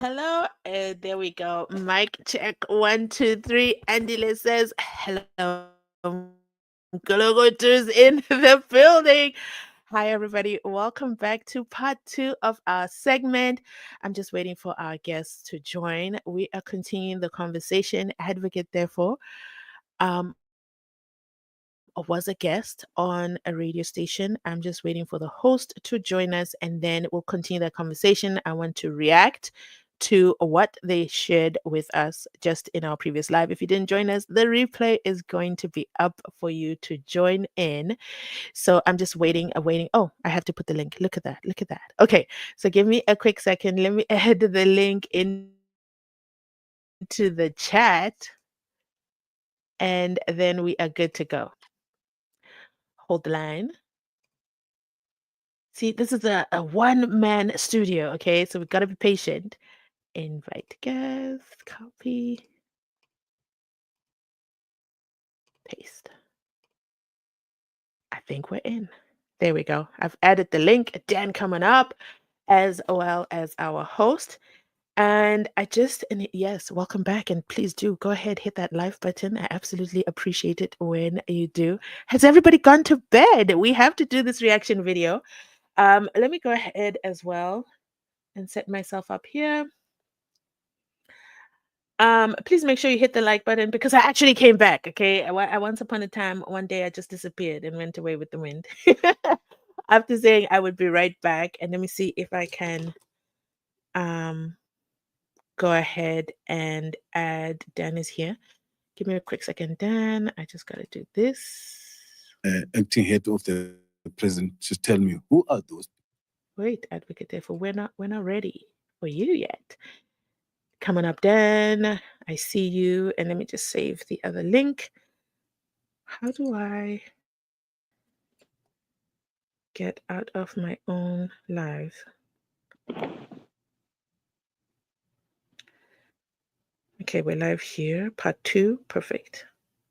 Hello, and there we go. Mic check 1, 2, 3. Andy says, "Hello, Glogoters in the building." Hi, everybody. Welcome back to part two of our segment. I'm just waiting for our guests to join. We are continuing the conversation. Advocate, therefore, was a guest on a radio station. I'm just waiting for the host to join us, and then we'll continue that conversation. I want to react to what they shared with us just in our previous live. If you didn't join us, the replay is going to be up for you to join in. So I'm just waiting. Oh, I have to put the link. Look at that. Look at that. Okay. So give me a quick second. Let me add the link into the chat, and then we are good to go. Hold the line. See, this is a one-man studio, okay? So we got to be patient. Invite guest, copy, paste. I think we're in. There we go. I've added the link. Dan coming up, as well as our host. And yes, welcome back. And please do go ahead, hit that live button. I absolutely appreciate it when you do. Has everybody gone to bed? We have to do this reaction video. Let me go ahead as well and set myself up here. Please make sure you hit the like button because I actually came back. Okay, once upon a time, one day I just disappeared and went away with the wind. After saying I would be right back, and let me see if I can um go ahead and add Dan is here. Give me a quick second, Dan. I just gotta do this. Acting head of the president, just tell me who are those? Wait, advocate, therefore we're not ready for you yet. Coming up, Dan. I see you, and let me just save the other link. How do I get out of my own live? Okay, we're live here. Part two. Perfect.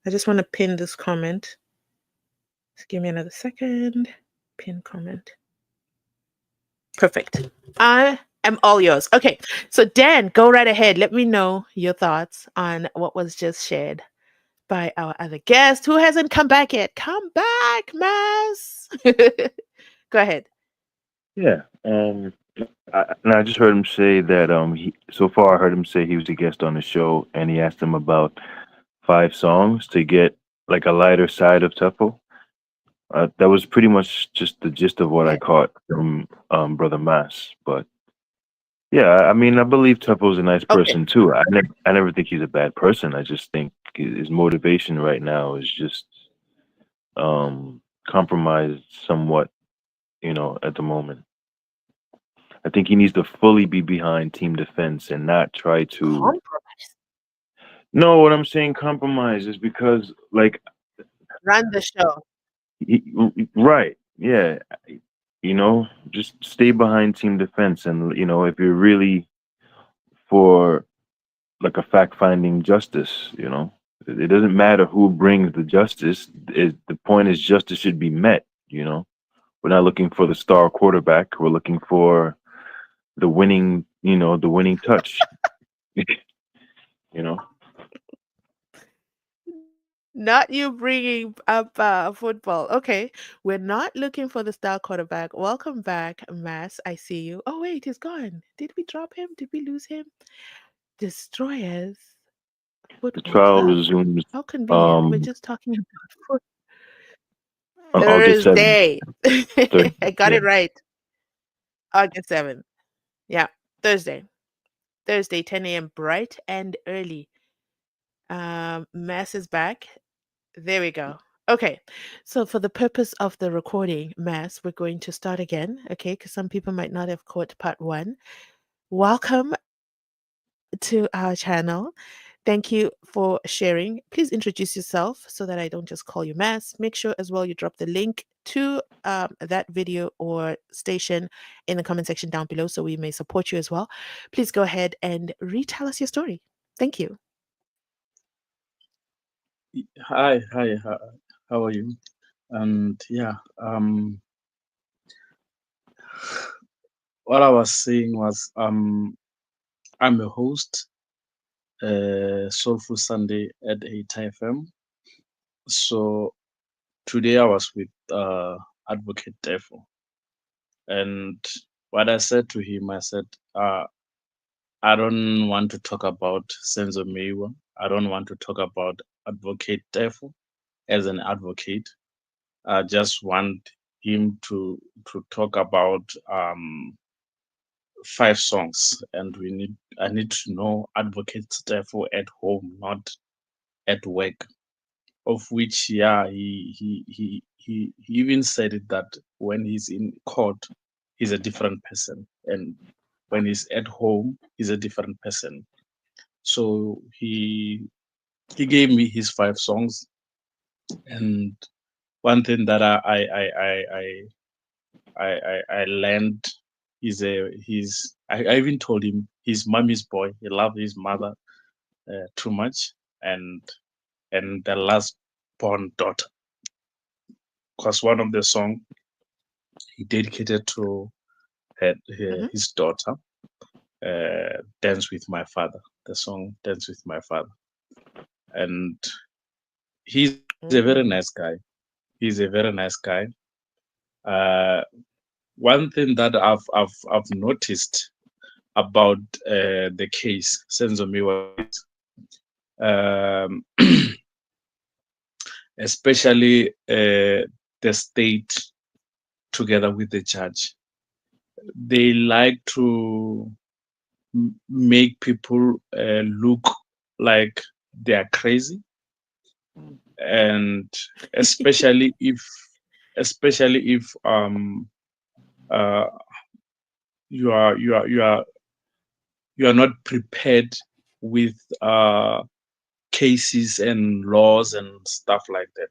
I just want to pin this comment. Just give me another second. Pin comment. Perfect. I am all yours. Okay. So, Dan, go right ahead. Let me know your thoughts on what was just shared by our other guest who hasn't come back yet. Come back, Mass. Go ahead. Yeah. And I just heard him say that so far I heard him say he was a guest on the show and he asked him about 5 songs to get like a lighter side of Teffo. That was pretty much just the gist of what I Yeah. caught from Brother Mass. But yeah, I mean I believe Teffo's a nice Okay. person too. I never think he's a bad person. I just think his motivation right now is just compromised somewhat, at the moment. I think he needs to fully be behind team defense and not try to. Compromise. No, what I'm saying compromise is because, like, Run the show. right, yeah, just stay behind team defense, and if you're really for like a fact-finding justice, it doesn't matter who brings the justice. The point is justice should be met. We're not looking for the star quarterback. We're looking for the winning touch. you know. Not you bringing up football. Okay. We're not looking for the star quarterback. Welcome back, Mass. I see you. Oh, wait, he's gone. Did we drop him? Did we lose him? Destroyers The Football trial Club. resumes How convenient. We're um just talking about on August 7th. Thursday. I got Yeah. it right. August 7th. Yeah. Thursday. Thursday, 10 a.m. bright and early. Mass is back. There we go. Okay. So for the purpose of the recording, Mass, we're going to start again, okay? Because some people might not have caught part one. Welcome to our channel. Thank you for sharing. Please introduce yourself so that I don't just call you Mass. Make sure as well you drop the link to that video or station in the comment section down below so we may support you as well. Please go ahead and retell us your story. Thank you. How are you? And yeah, what I was saying was, I'm a host, Soulful Sunday at Heita FM. So today I was with Advocate Teffo, and what I said to him, I said, I don't want to talk about Senzo Meiwa. I don't want to talk about Advocate Teffo as an advocate. I just want him to talk about 5 songs, and I need to know Advocate Teffo at home, not at work. Of which, yeah, he even said it that when he's in court, he's a different person, and when he's at home, he's a different person. So he gave me his 5 songs, and one thing that I learned is I even told him he's mommy's boy. He loved his mother too much, and the last born daughter, because one of the song he dedicated to Mhm. his daughter, "Dance with My Father." The song "Dance with My Father," and he's a very nice Mm. guy. He's a very nice guy. Uh, One thing that I've noticed about the case Senzomiwa is, um, especially the state together with the judge, they like to make people look like they are crazy, and especially if especially if uh, you are not prepared with cases and laws and stuff like that.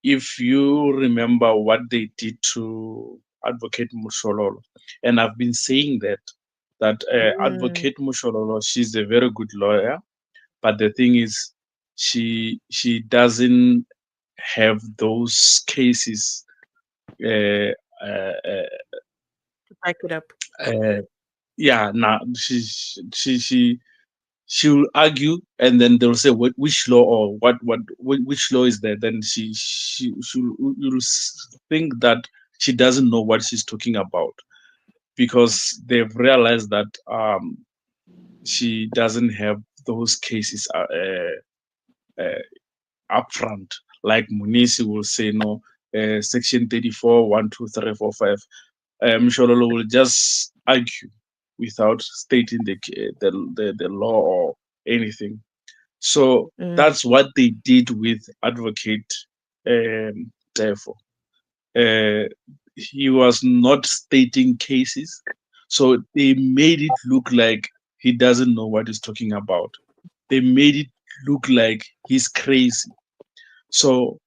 If you remember what they did to Advocate Mushololo, and I've been saying that Mm. Advocate Mushololo, she's a very good lawyer, but the thing is, she doesn't have those cases. Uh, uh, uh, Back it up. uh, yeah, nah, she will argue, and then they'll say which law or which law is there. Then you'll think that she doesn't know what she's talking about, because they've realized that she doesn't have those cases uh, upfront. Like Munisi will say, no, section 34, 1, 2, 3, 4, 5. Mshololo will just argue without stating the law or anything. So Mm. that's what they did with Advocate Teffo. He was not stating cases, so they made it look like he doesn't know what he's talking about. They made it look like he's crazy. So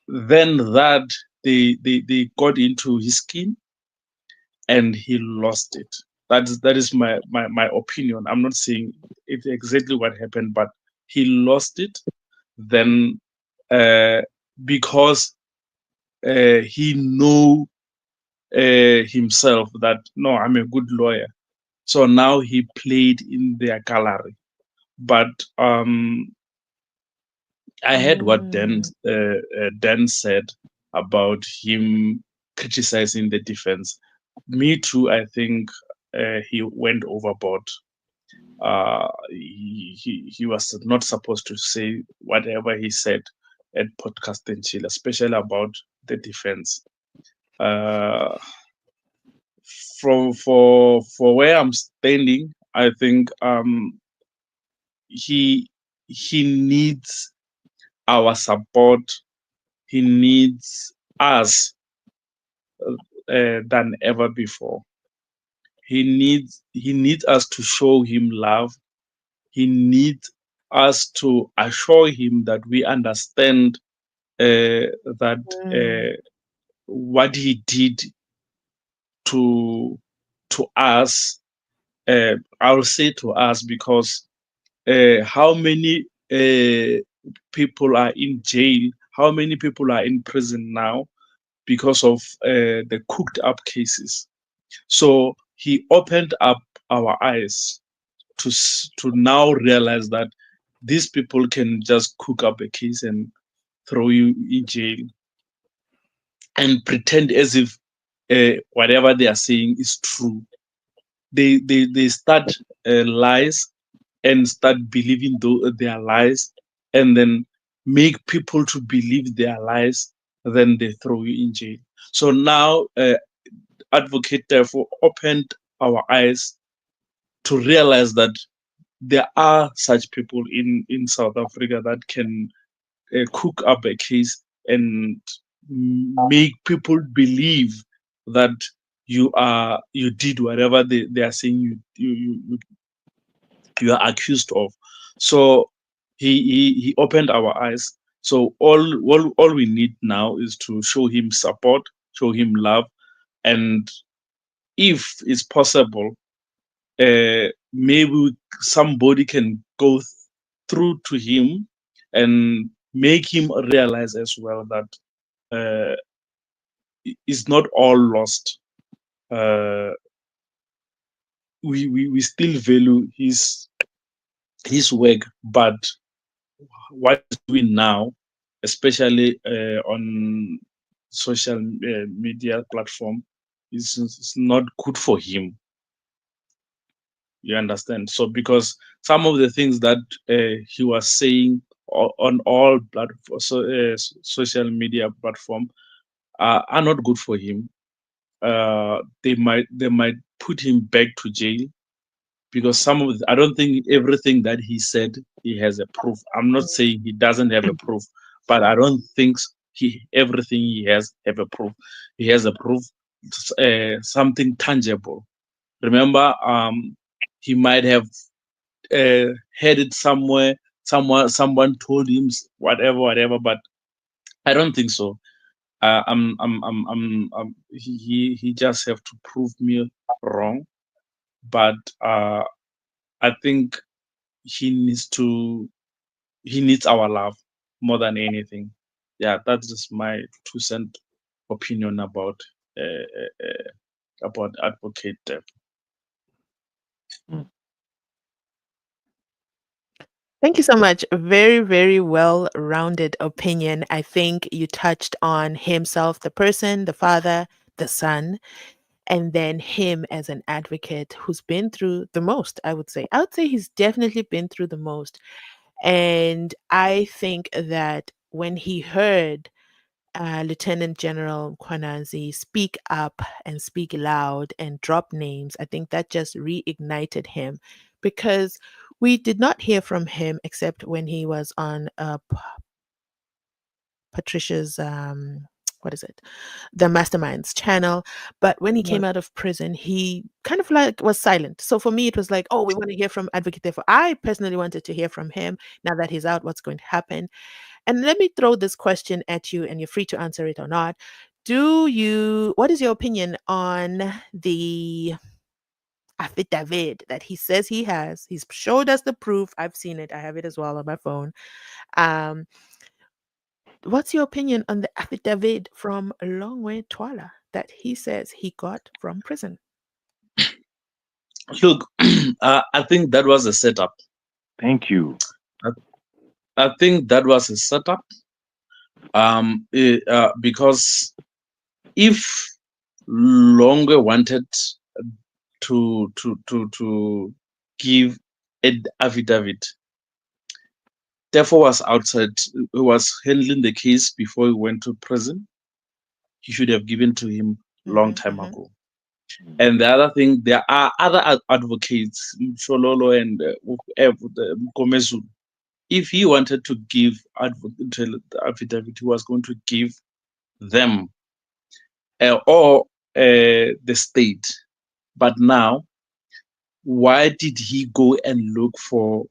then they got into his skin, and he lost it. That is my opinion. I'm not saying it's exactly what happened, but he lost it. Then uh, because he know himself that no, I'm a good lawyer. So now he played in their gallery. But I heard what Mm. Dan said about him criticizing the defense. Me too. I think he went overboard. He was not supposed to say whatever he said at podcast in Chile, especially about the defense. Uh, for where I'm standing, I think he he needs our support. He needs us than ever before. He needs us to show him love. He needs us to assure him that we understand that Mm. what he did to us. I'll say to us because how many people are in jail? How many people are in prison now because of the cooked up cases? So he opened up our eyes. to now realize that these people can just cook up a case and throw you in jail and pretend as if whatever they are saying is true. They start lies and start believing their lies, and then make people to believe their lies. Then they throw you in jail. So now, Advocate Teffo opened our eyes to realize that there are such people in South Africa that can cook up a case and make people believe that you did whatever they are saying you are accused of. So he opened our eyes. So all we need now is to show him support, show him love, and if it's possible, maybe somebody can go through to him and make him realize as well that it's not all lost. Uh, we still value his work, but what he's doing now, especially on social media platform, is not good for him. You understand? So because some of the things that he was saying on all social media platform are not good for him. They might put him back to jail, because I don't think everything that he said he has a proof. I'm not saying he doesn't have a proof, but I don't think everything he has have a proof. He has a proof, something tangible. Remember, he might have heard it somewhere. Someone told him whatever, but I don't think so. He just have to prove me wrong, but I think he needs our love more than anything. Yeah, that's just my 2 cent opinion about Advocate Teffo. Thank you so much. Very, very well rounded opinion. I think you touched on himself, the person, the father, the son, and then him as an advocate who's been through the most, I would say. I would say he's definitely been through the most. And I think that when he heard Lieutenant General Kwanazi speak up and speak loud and drop names, I think that just reignited him, because we did not hear from him except when he was on Patricia's what is it, the Masterminds channel. But when he came out of prison, he kind of like was silent. So for me, it was like, oh, we want to hear from Advocate Teffo. I personally wanted to hear from him. Now that he's out, what's going to happen? And let me throw this question at you, and you're free to answer it or not. What is your opinion on the affidavit that he says he has? He's showed us the proof. I've seen it. I have it as well on my phone. Um, what's your opinion on the affidavit from Longwe Twala that he says he got from prison? Look, I think that was a setup. Thank you. I think that was a setup. Because if Longwe wanted to give an affidavit, Teffo was outside, he was handling the case before he went to prison. He should have given to him long time ago. And the other thing, there are other advocates, Shololo and Komezu. If he wanted to give the affidavit, he was going to give them or the state. But now, why did he go and look for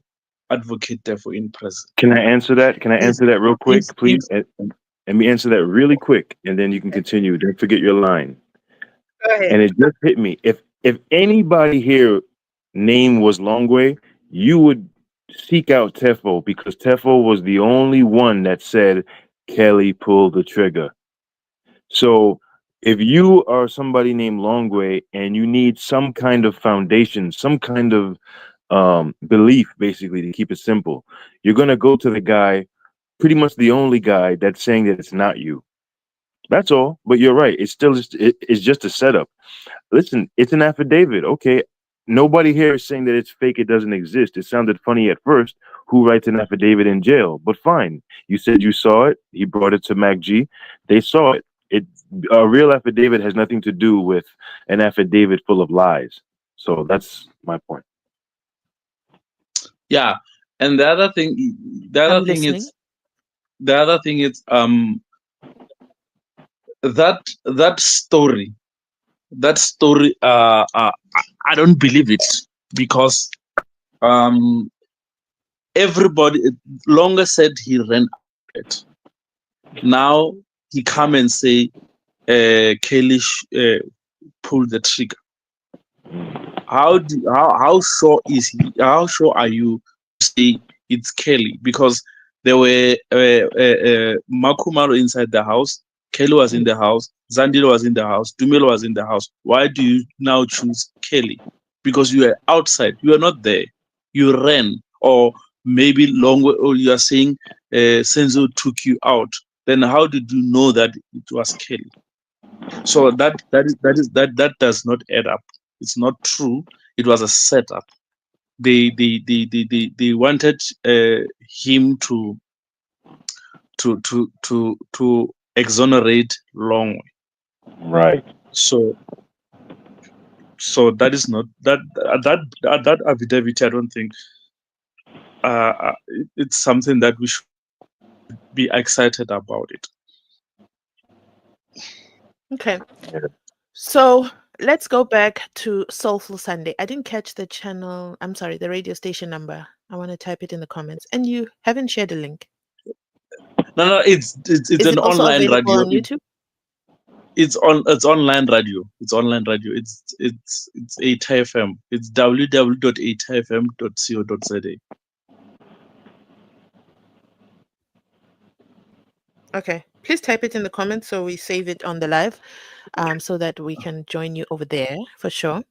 Advocate Teffo in prison? Can I answer that? Can I answer that real quick, please? Yes. Let me answer that really quick, and then you can continue. Don't forget your line. Go ahead. And it just hit me. If anybody here name was Longwe, you would seek out Teffo, because Teffo was the only one that said Kelly pulled the trigger. So if you are somebody named Longwe and you need some kind of foundation, some kind of belief, basically, to keep it simple. You're gonna go to the guy, pretty much the only guy that's saying that it's not you. That's all. But you're right. It's still it's just a setup. Listen, it's an affidavit. Okay. Nobody here is saying that it's fake, it doesn't exist. It sounded funny at first. Who writes an affidavit in jail? But fine. You said you saw it. He brought it to MacG. They saw it. It A real affidavit has nothing to do with an affidavit full of lies. So that's my point. Yeah, and the I'm other thing listening. is, the other thing is, that story, I don't believe it, because um, everybody longer said he ran it. Now he come and say, Kelly pulled the trigger. How sure is he? How sure are you to say it's Kelly? Because there were Makumaro inside the house, Kelly was in the house, Zandile was in the house, Dumelo was in the house. Why do you now choose Kelly? Because you are outside, you are not there. You ran, or maybe or you are saying Senzo took you out. Then how did you know that it was Kelly? So that does not add up. It's not true. It was a setup. They wanted him to exonerate Longway. Right. So that is not that affidavit. I don't think it's something that we should be excited about it. Okay. So let's go back to Soulful Sunday. I didn't catch the channel. I'm sorry, the radio station number. I want to type it in the comments. And you haven't shared a link. No, it's Is an it also online available radio. on YouTube? It's online radio. It's online radio. It's Heita FM. It's www.heitafm.co.za. Okay. Please type it in the comments so we save it on the live, so that we can join you over there for sure.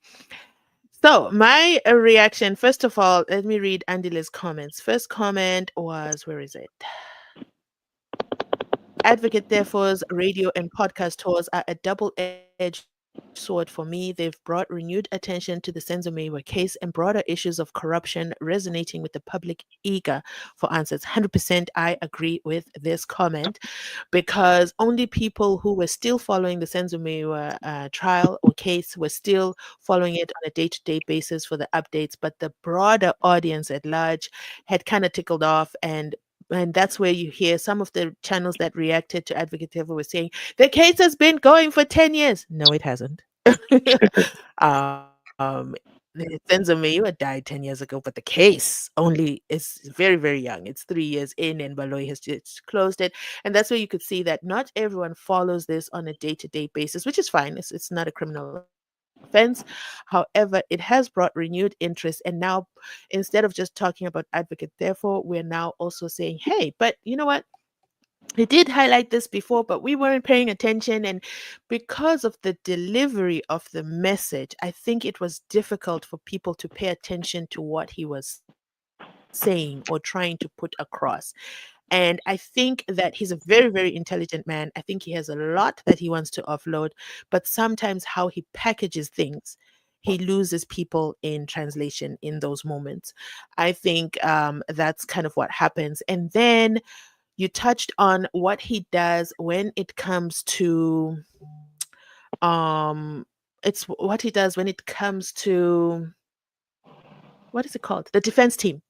So my reaction, first of all, let me read Andile's comments. First comment was, where is it? Advocate Teffo's radio and podcast tours are a double-edged sword for me. They've brought renewed attention to the Senzo Meyiwa case and broader issues of corruption resonating with the public eager for answers. 100% I agree with this comment, because only people who were still following the Senzo Meyiwa trial or case were still following it on a day-to-day basis for the updates, but the broader audience at large had kind of tickled off, and that's where you hear some of the channels that reacted to Advocate Teffo were saying, the case has been going for 10 years. No, it hasn't. The Senzo Meyiwa died 10 years ago, but the case only is very, very young. It's 3 years in, and Baloyi has just closed it. And that's where you could see that not everyone follows this on a day-to-day basis, which is fine. It's not a criminal offense. However, it has brought renewed interest. And now, instead of just talking about Advocate Therefore, we're now also saying, hey, but you know what? He did highlight this before, but we weren't paying attention. And because of the delivery of the message, I think it was difficult for people to pay attention to what he was saying or trying to put across. And I think that he's a very, very intelligent man. I think he has a lot that he wants to offload, but sometimes how he packages things, he loses people in translation in those moments. I think that's kind of what happens. And then you touched on what he does when it comes to it's what he does when it comes to, what is it called, the defense team,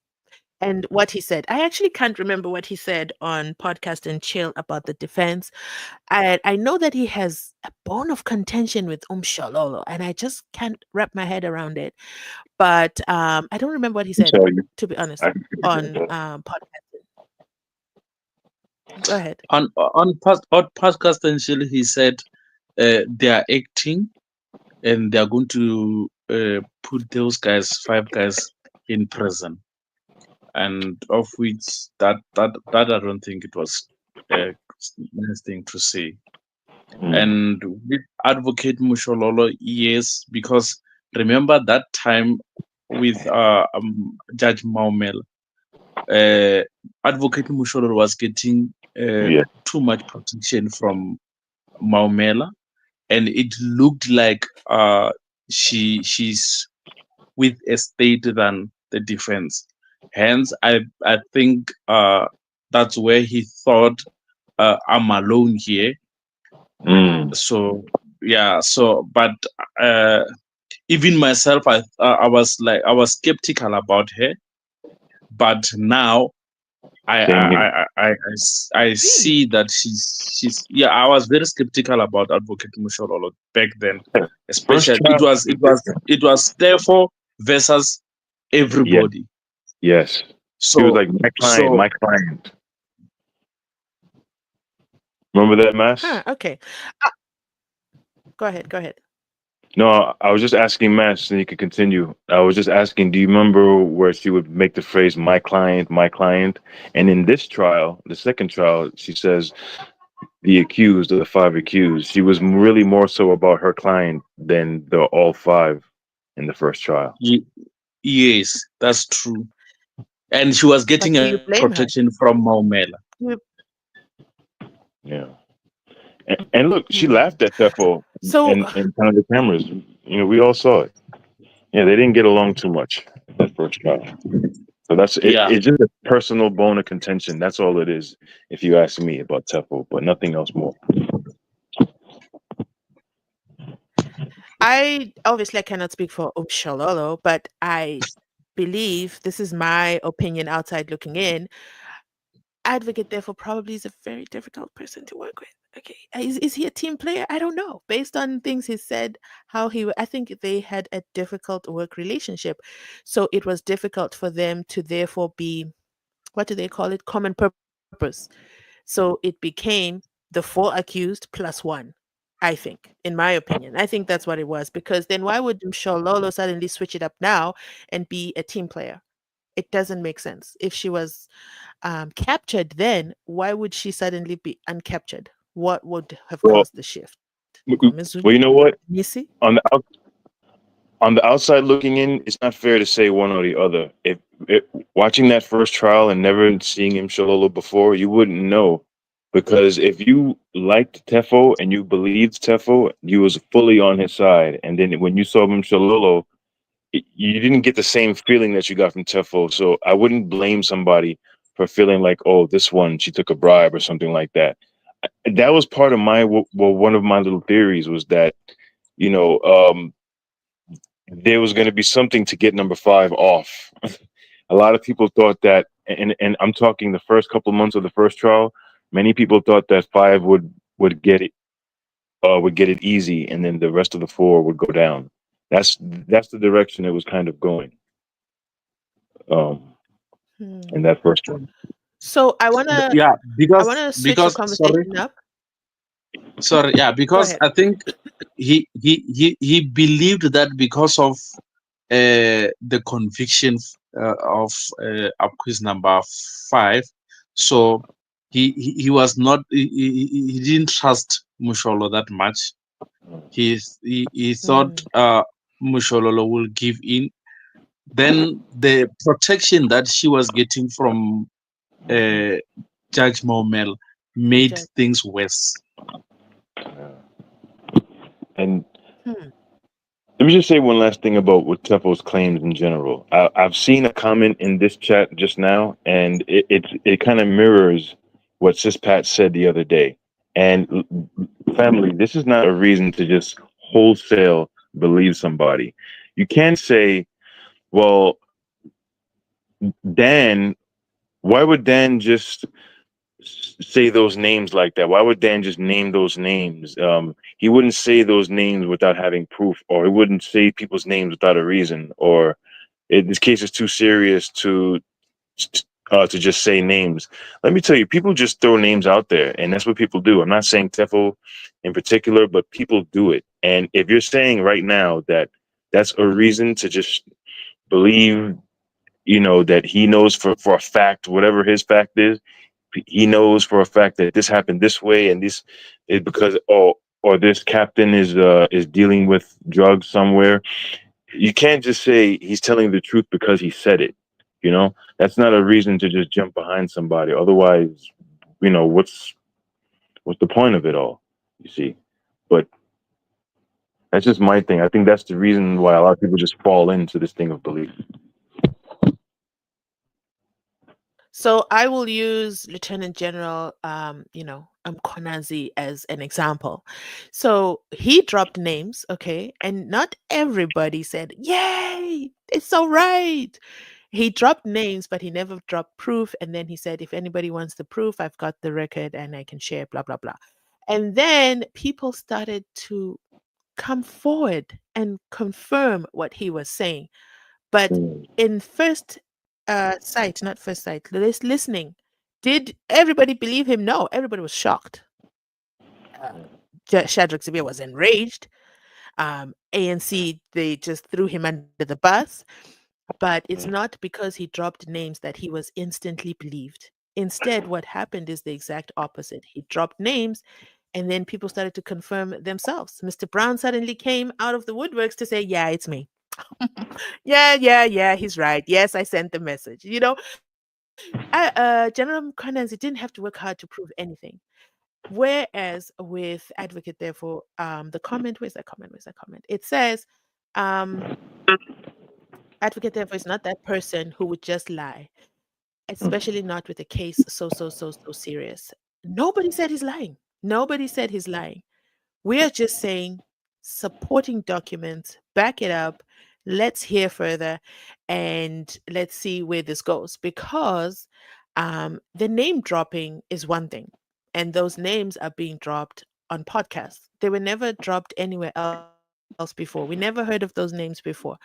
and what he said. I actually can't remember what he said on Podcast and Chill about the defense. I know that he has a bone of contention with Shalolo, and I just can't wrap my head around it. But I don't remember what he said, Tell you. to be honest, I can on tell. podcast. Go ahead. On podcast and chill, he said they are acting, and they are going to put those guys, 5 guys, in prison, and of which that I don't think it was a nice thing to say. And with Advocate Mushololo, yes, because remember that time with Judge Maumel. Advocate Musholo was getting Yeah. too much protection from Maumela, and it looked like she's with a state than the defense. Hence, I think that's where he thought I'm alone here. Mm. So yeah, but uh, even myself, I was skeptical about her, but now I Same here. I, I, I, I s- I see that she's yeah. I was very skeptical about Advocate Mushorolo back then, First especially trial. it was therefore versus Yeah. everybody. Yes. He was So like my client, so my client. Remember that, Mass? Huh, okay. Uh, Go ahead, go ahead. No, I was just asking Mass, and you could continue. I was just asking, do you remember where she would make the phrase my client? And in this trial, the second trial, she says the accused of the five accused. She was really more so about her client than the all five in the first trial. ye- yes, that's true. And she was But getting do a you blame protection her? from Maumela. You- Yeah. And look, she Hmm. laughed at Teffo So, in front of the cameras. You know, we all saw it. Yeah, they didn't get along too much that first trial. So that's it. Yeah, It's just a personal bone of contention. That's all it is, if you ask me about Teffo, but nothing else more. I obviously I cannot speak for Shalolo, but I believe this is my opinion outside looking in. Advocate therefore probably is a very difficult person to work with. Okay, is he a team player? I don't know. Based on things he said, I think they had a difficult work relationship, so it was difficult for them to therefore be, what do they call it, common purpose. So it became the four accused plus one. I think, in my opinion, I think that's what it was. Because then why would Shololo suddenly switch it up now and be a team player? It doesn't make sense. If she was captured then, why would she suddenly be uncaptured? What would have Well, caused the shift? well, you know what? Nisi? On the on the outside looking in, it's not fair to say one or the other. If watching that first trial and never seeing him Shalolo before, you wouldn't know. Because if you liked Teffo and you believed Teffo, you was fully on his side. And then when you saw him Shalolo, you didn't get the same feeling that you got from Teffo. So I wouldn't blame somebody for feeling like, oh, this one, she took a bribe or something like that. That was part of my, well, one of my little theories was that, you know, there was going to be something to get number five off. A lot of people thought that, and I'm talking the first couple months of the first trial. Many people thought that five would get it easy, and then the rest of the four would go down. That's the direction it was kind of going. Um, in Hmm. that first one. So yeah, I wanna switch the conversation up. yeah, Go because ahead. I think he believed that because of the conviction of quiz number 5. So he was not he didn't trust Musholo that much. He thought Mm, Mushololo will give in. Then the protection that she was getting from uh, Judge Momel the made judge. things worse. And Hmm. let me just say one last thing about what Teffo's claims in general. I've seen a comment in this chat just now, and it kind of mirrors what Sispat said the other day. And family, this is not a reason to just wholesale believe somebody. You can't say, well, Dan, why would Dan just say those names like that? Why would Dan just name those names? He wouldn't say those names without having proof, or he wouldn't say people's names without a reason, or this case is too serious to just say names. Let me tell you, people just throw names out there, and that's what people do. I'm not saying Teffo in particular, but people do it. And if you're saying right now that that's a reason to just believe, you know, that he knows for a fact, whatever his fact is, he knows for a fact that this happened this way, and this is because, or this captain is dealing with drugs somewhere. you can't just say he's telling the truth because he said it. You know, that's not a reason to just jump behind somebody. Otherwise, what's the point of it all? You see, but that's just my thing. I think that's the reason why a lot of people just fall into this thing of belief. So I will use Lieutenant General, Konazi as an example. So he dropped names, okay, and not everybody said, "Yay, it's so right." He dropped names, but he never dropped proof. And then he said, "If anybody wants the proof, I've got the record and I can share." Blah blah blah. And then people started to come forward and confirm what he was saying. But Mm. in first sight, not first sight, listening, did everybody believe him? No, everybody was shocked. Uh, Shadrach Zabir was enraged. ANC, they just threw him under the bus. But it's not because he dropped names that he was instantly believed. Instead, what happened is the exact opposite. He dropped names, and then people started to confirm themselves. Mr. Brown suddenly came out of the woodworks to say, "Yeah, it's me." Yeah, yeah, yeah, he's right. Yes, I sent the message. General Conanzi didn't have to work hard to prove anything. Whereas with Advocate, therefore, the comment, where's that comment? Where's that comment? It says, um, Advocate, therefore, is not that person who would just lie, especially not with a case so serious. Nobody said he's lying. Nobody said he's lying. We are just saying supporting documents, back it up, let's hear further, and let's see where this goes. Because the name dropping is one thing, and those names are being dropped on podcasts. They were never dropped anywhere else before. We never heard of those names before.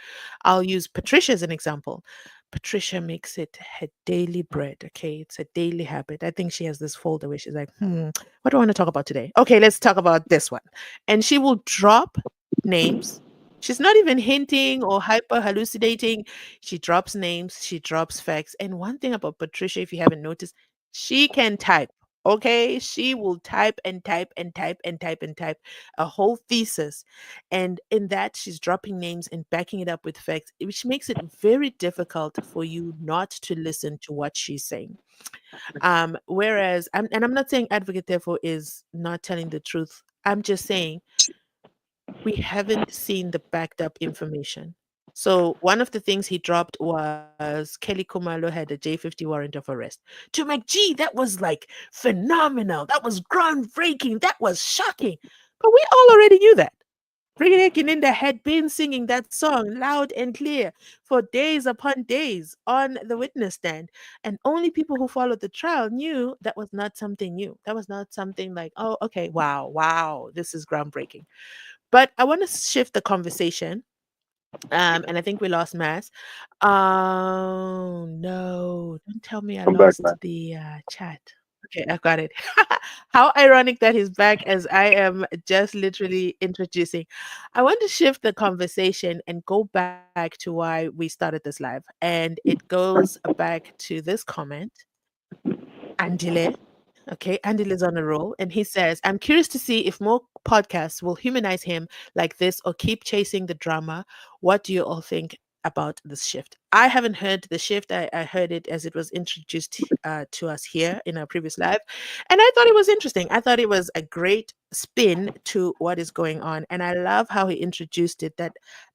I'll use Patricia as an example. Patricia makes it her daily bread. Okay, it's a daily habit. I think she has this folder where she's like, what do I want to talk about today? Okay, let's talk about this one. And she will drop names. She's not even hinting or hyper hallucinating. She drops names, she drops facts. And one thing about Patricia, if you haven't noticed, she can type. Okay, she will type and type and type and type and type a whole thesis. And in that, she's dropping names and backing it up with facts, which makes it very difficult for you not to listen to what she's saying. Whereas, I'm not saying Advocate therefore is not telling the truth. I'm just saying we haven't seen the backed up information. So one of the things he dropped was Kelly Kumalo had a J50 warrant of arrest. To McG, that was like phenomenal. That was groundbreaking. That was shocking. But we all already knew that. Brigadier Kininda had been singing that song loud and clear for days upon days on the witness stand. And only people who followed the trial knew that was not something new. That was not something like, oh, okay, wow, this is groundbreaking. But I want to shift the conversation. And I think we lost Mass. Oh no! Don't tell me I Come back, lost man. the chat. Okay, I've got it. How ironic that he's back as I am just literally introducing. I want to shift the conversation and go back to why we started this live, and it goes back to this comment. Andile. Okay, Andile is on a roll, and he says, "I'm curious to see if more podcasts will humanize him like this or keep chasing the drama. What do you all think about this shift?" I haven't heard the shift. I heard it as it was introduced to us here in our previous live, and I thought it was interesting. I thought it was a great spin to what is going on, and I love how he introduced it. That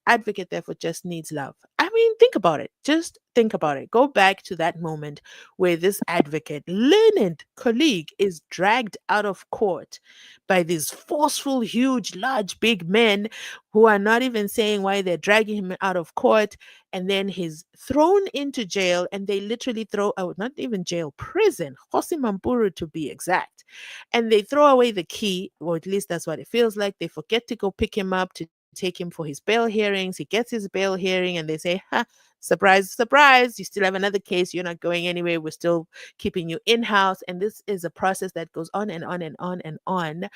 Advocate therefore just needs love. I mean, think about it. Just think about it. Go back to that moment where this advocate, learned colleague, is dragged out of court by these forceful, huge, large, big men who are not even saying why they're dragging him out of court. And then he's thrown into jail, and they literally throw out, not even jail, prison, Hosi Mampuru to be exact. And they throw away the key, or at least that's what it feels like. They forget to go pick him up to take him for his bail hearings. He gets his bail hearing, and they say, ha, surprise, surprise, you still have another case. You're not going anywhere. We're still keeping you in house. And this is a process that goes on and on and on and on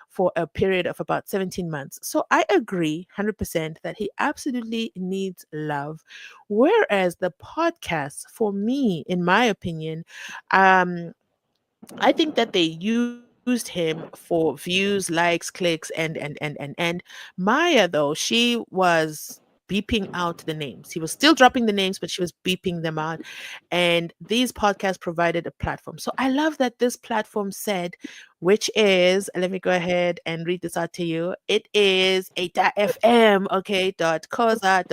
for a period of about 17 months. So I agree 100% that he absolutely needs love. Whereas the podcast, for me, in my opinion, I think that they used him for views, likes, clicks, and Maya though, she was beeping out the names. He was still dropping the names, but she was beeping them out. And these podcasts provided a platform. So I love that this platform said, which is, let me go ahead and read this out to you. It is Heita FM, okay, .coza,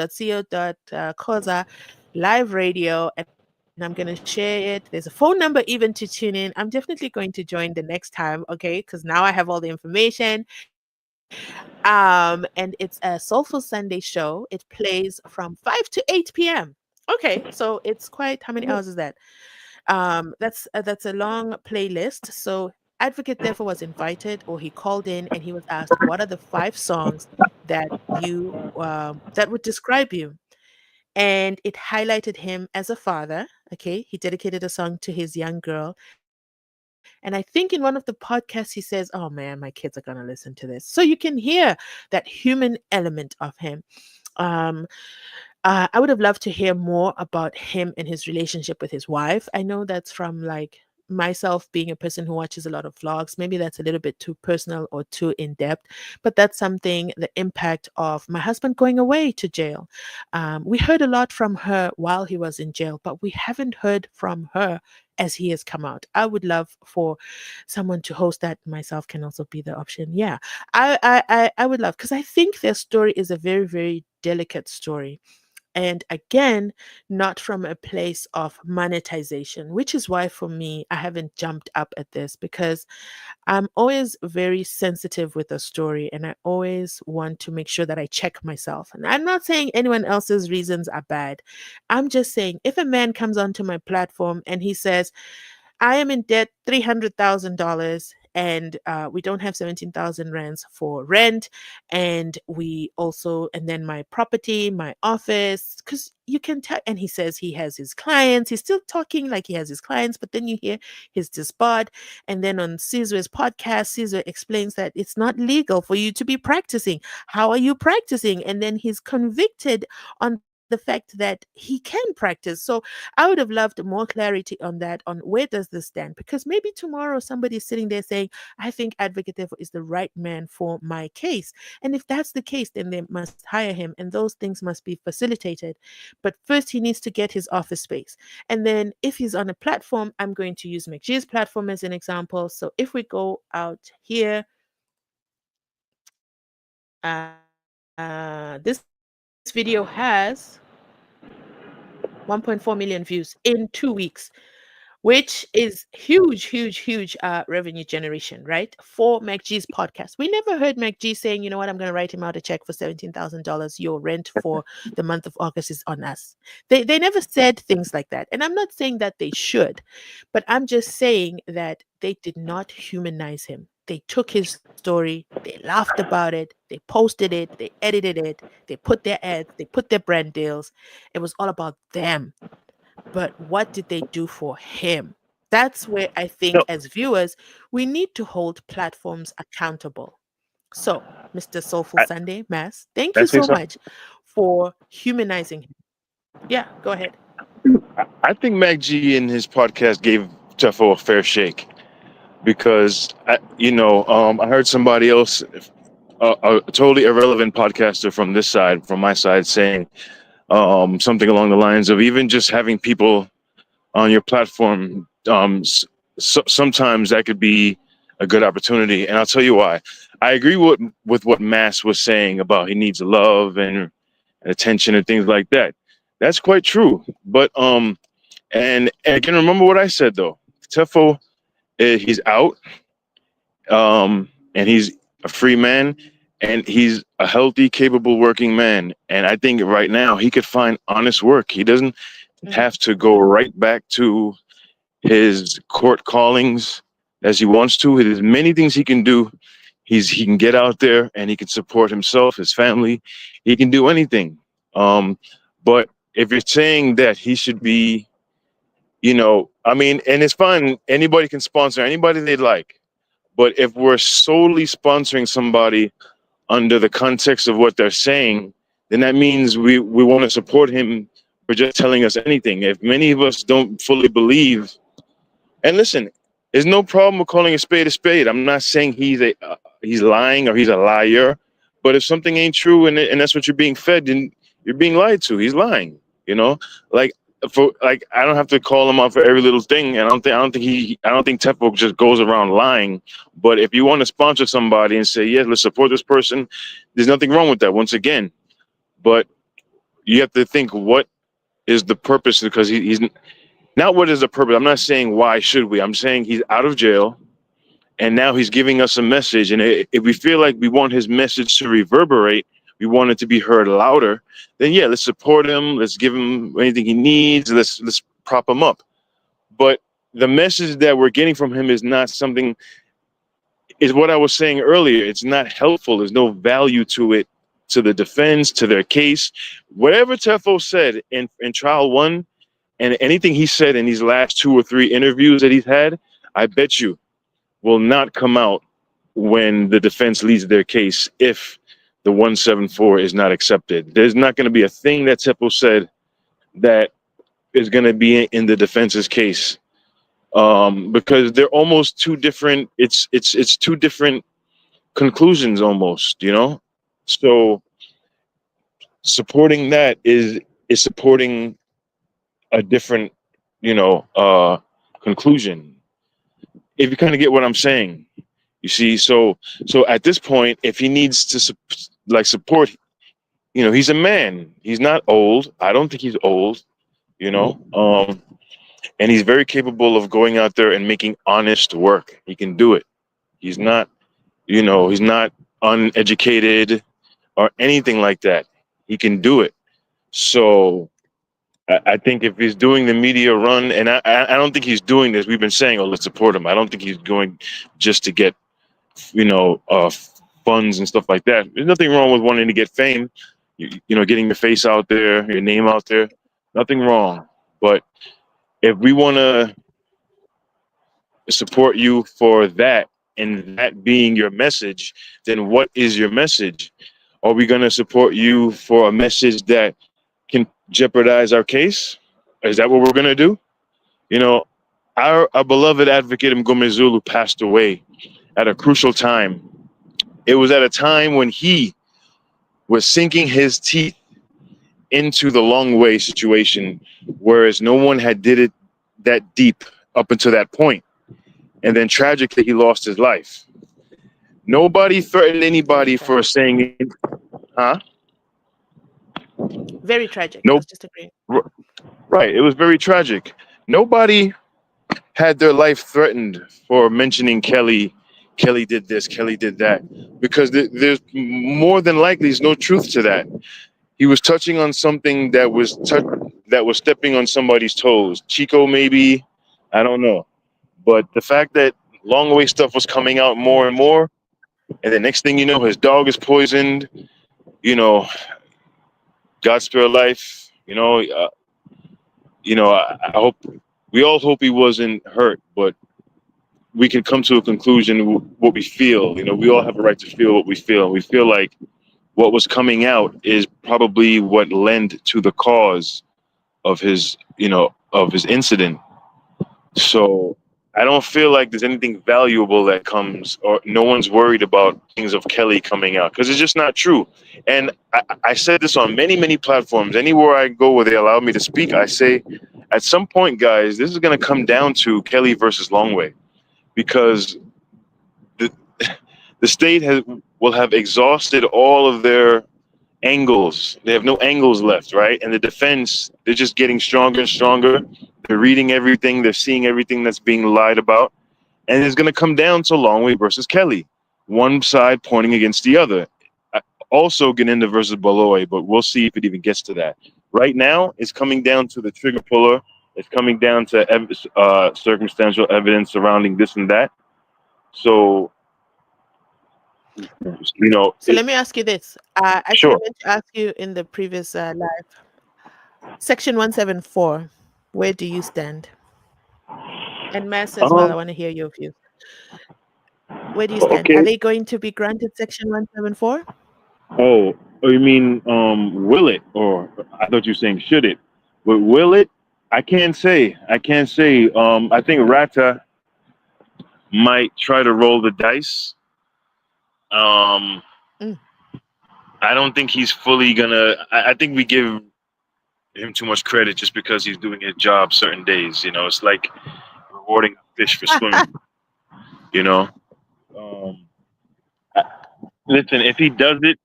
live radio. And I'm going to share it. There's a phone number even to tune in. I'm definitely going to join the next time, okay, because now I have all the information. And it's a Soulful Sunday show. It plays from 5 to 8 p.m. Okay, so it's quite, how many hours is that? That's a long playlist. So Advocate therefore was invited, or he called in and he was asked, what are the 5 songs that that would describe you? And it highlighted him as a father. Okay, he dedicated a song to his young girl. And I think in one of the podcasts, he says, oh man, my kids are going to listen to this. So you can hear that human element of him. Um, I would have loved to hear more about him and his relationship with his wife. I know that's from like myself being a person who watches a lot of vlogs. Maybe that's a little bit too personal or too in depth, but that's something, the impact of my husband going away to jail. We heard a lot from her while he was in jail, but we haven't heard from her as he has come out. I would love for someone to host that. Myself can also be the option. Yeah, I would love, because I think their story is a very, very delicate story. And again, not from a place of monetization, which is why for me, I haven't jumped up at this, because I'm always very sensitive with a story and I always want to make sure that I check myself. And I'm not saying anyone else's reasons are bad. I'm just saying if a man comes onto my platform and he says, I am in debt $300,000 and we don't have 17,000 rands for rent. And we also, and then my property, my office, because you can tell. And he says he has his clients. He's still talking like he has his clients, but then you hear his disbarred. And then on Caesar's podcast, Caesar explains that it's not legal for you to be practicing. How are you practicing? And then he's convicted on the fact that he can practice. So I would have loved more clarity on that, on where does this stand? Because maybe tomorrow somebody's sitting there saying, I think Advocate Teffo is the right man for my case. And if that's the case, then they must hire him and those things must be facilitated. But first, he needs to get his office space. And then if he's on a platform, I'm going to use McGee's platform as an example. So if we go out here, this video has 1.4 million views in 2 weeks, which is huge revenue generation, right? For MacG's podcast. We never heard MacG saying, you know what, I'm going to write him out a check for $17,000. Your rent for the month of August is on us. They never said things like that. And I'm not saying that they should, but I'm just saying that they did not humanize him. They took his story, they laughed about it, they posted it, they edited it, they put their ads, they put their brand deals. It was all about them. But what did they do for him? That's where I think No, as viewers, we need to hold platforms accountable. So, Mr. Soulful I, Sunday Mass, thank I you say so something. much for humanizing him. Yeah, go ahead. I think Mac G in his podcast gave Teffo a fair shake because I heard somebody else, a totally irrelevant podcaster from this side, from my side, saying something along the lines of even just having people on your platform. Sometimes that could be a good opportunity, and I'll tell you why. I agree with what Mass was saying about he needs love and attention and things like that. That's quite true. But and again, remember what I said though. Teffo, he's out, and he's a free man, and he's a healthy, capable working man. And I think right now he could find honest work. He doesn't Mhm. have to go right back to his court callings as he wants to. There's many things he can do. He can get out there and he can support himself, his family. He can do anything. But if you're saying that he should be, I mean, and it's fine. Anybody can sponsor anybody they like. But if we're solely sponsoring somebody under the context of what they're saying, then that means we want to support him for just telling us anything. If many of us don't fully believe, and listen, there's no problem with calling a spade a spade. I'm not saying he's lying or he's a liar, but if something ain't true and that's what you're being fed, then you're being lied to. He's lying. You know, like I don't have to call him out for every little thing, and I don't think Teffo just goes around lying. But if you want to sponsor somebody and say, yes, let's support this person, there's nothing wrong with that. Once again, but you have to think, what is the purpose? Because he's not, what is the purpose. I'm not saying why should we. I'm saying he's out of jail, and now he's giving us a message. And if we feel like we want his message to reverberate, we want it to be heard louder, then yeah, let's support him. Let's give him anything he needs. Let's prop him up. But the message that we're getting from him is not something, is what I was saying earlier. It's not helpful. There's no value to it, to the defense, to their case. Whatever Teffo said in trial one, and anything he said in these last 2 or 3 interviews that he's had, I bet you will not come out when the defense leads their case if the 174 is not accepted. There's not going to be a thing that Teffo said that is going to be in the defense's case, because they're almost two different. It's 2 different conclusions almost, you know. So supporting that is supporting a different, you know, conclusion. If you kind of get what I'm saying. You see, so at this point, if he needs to support, you know, he's a man. He's not old. I don't think he's old, you know. And he's very capable of going out there and making honest work. He can do it. He's not, you know, he's not uneducated or anything like that. He can do it. So I think if he's doing the media run, and I don't think he's doing this. We've been saying, oh, let's support him. I don't think he's going just to get, you know, funds and stuff like that. There's nothing wrong with wanting to get fame, you know, getting your face out there, your name out there. Nothing wrong. But if we want to support you for that, and that being your message, then what is your message? Are we going to support you for a message that can jeopardize our case? Is that what we're going to do? You know, our beloved advocate Mgomezulu passed away at a crucial time. It was at a time when he was sinking his teeth into the long way situation, whereas no one had did it that deep up until that point. And then tragically, he lost his life. Nobody threatened anybody for saying, huh? Very tragic. Nope. Let's just agree. Right. It was very tragic. Nobody had their life threatened for mentioning Kelly. Kelly did this, Kelly did that, because there's more than likely there's no truth to that. He was touching on something that was stepping on somebody's toes. Chico, maybe, I don't know. But the fact that long way stuff was coming out more and more, and the next thing you know, his dog is poisoned. You know, God spare life. You know, I hope, we all hope he wasn't hurt, but we can come to a conclusion what we feel. You know, we all have a right to feel what we feel. We feel like what was coming out is probably what led to the cause of his, you know, of his incident. So I don't feel like there's anything valuable that comes, or no one's worried about things of Kelly coming out, because it's just not true. And I said this on many, many platforms. Anywhere I go where they allow me to speak, I say, at some point, guys, this is going to come down to Kelly versus Longway, because the state will have exhausted all of their angles. They have no angles left, right? And the defense, they're just getting stronger and stronger. They're reading everything. They're seeing everything that's being lied about. And it's going to come down to Longway versus Kelly, one side pointing against the other. Also Ganinda versus Baloy, but we'll see if it even gets to that. Right now, it's coming down to the trigger puller. It's coming down to circumstantial evidence surrounding this and that. So, you know. So let me ask you this. I Sure. meant to ask you in the previous live. Section 174, where do you stand? And Mass as well, I want to hear your views. Where do you stand? Okay. Are they going to be granted Section 174? Oh, you mean will it? Or I thought you were saying should it? But will it? I can't say. I think Rata might try to roll the dice. I I don't think he's fully gonna. I think we give him too much credit just because he's doing his job certain days. You know, it's like rewarding a fish for swimming. You know, um, listen, if he does it,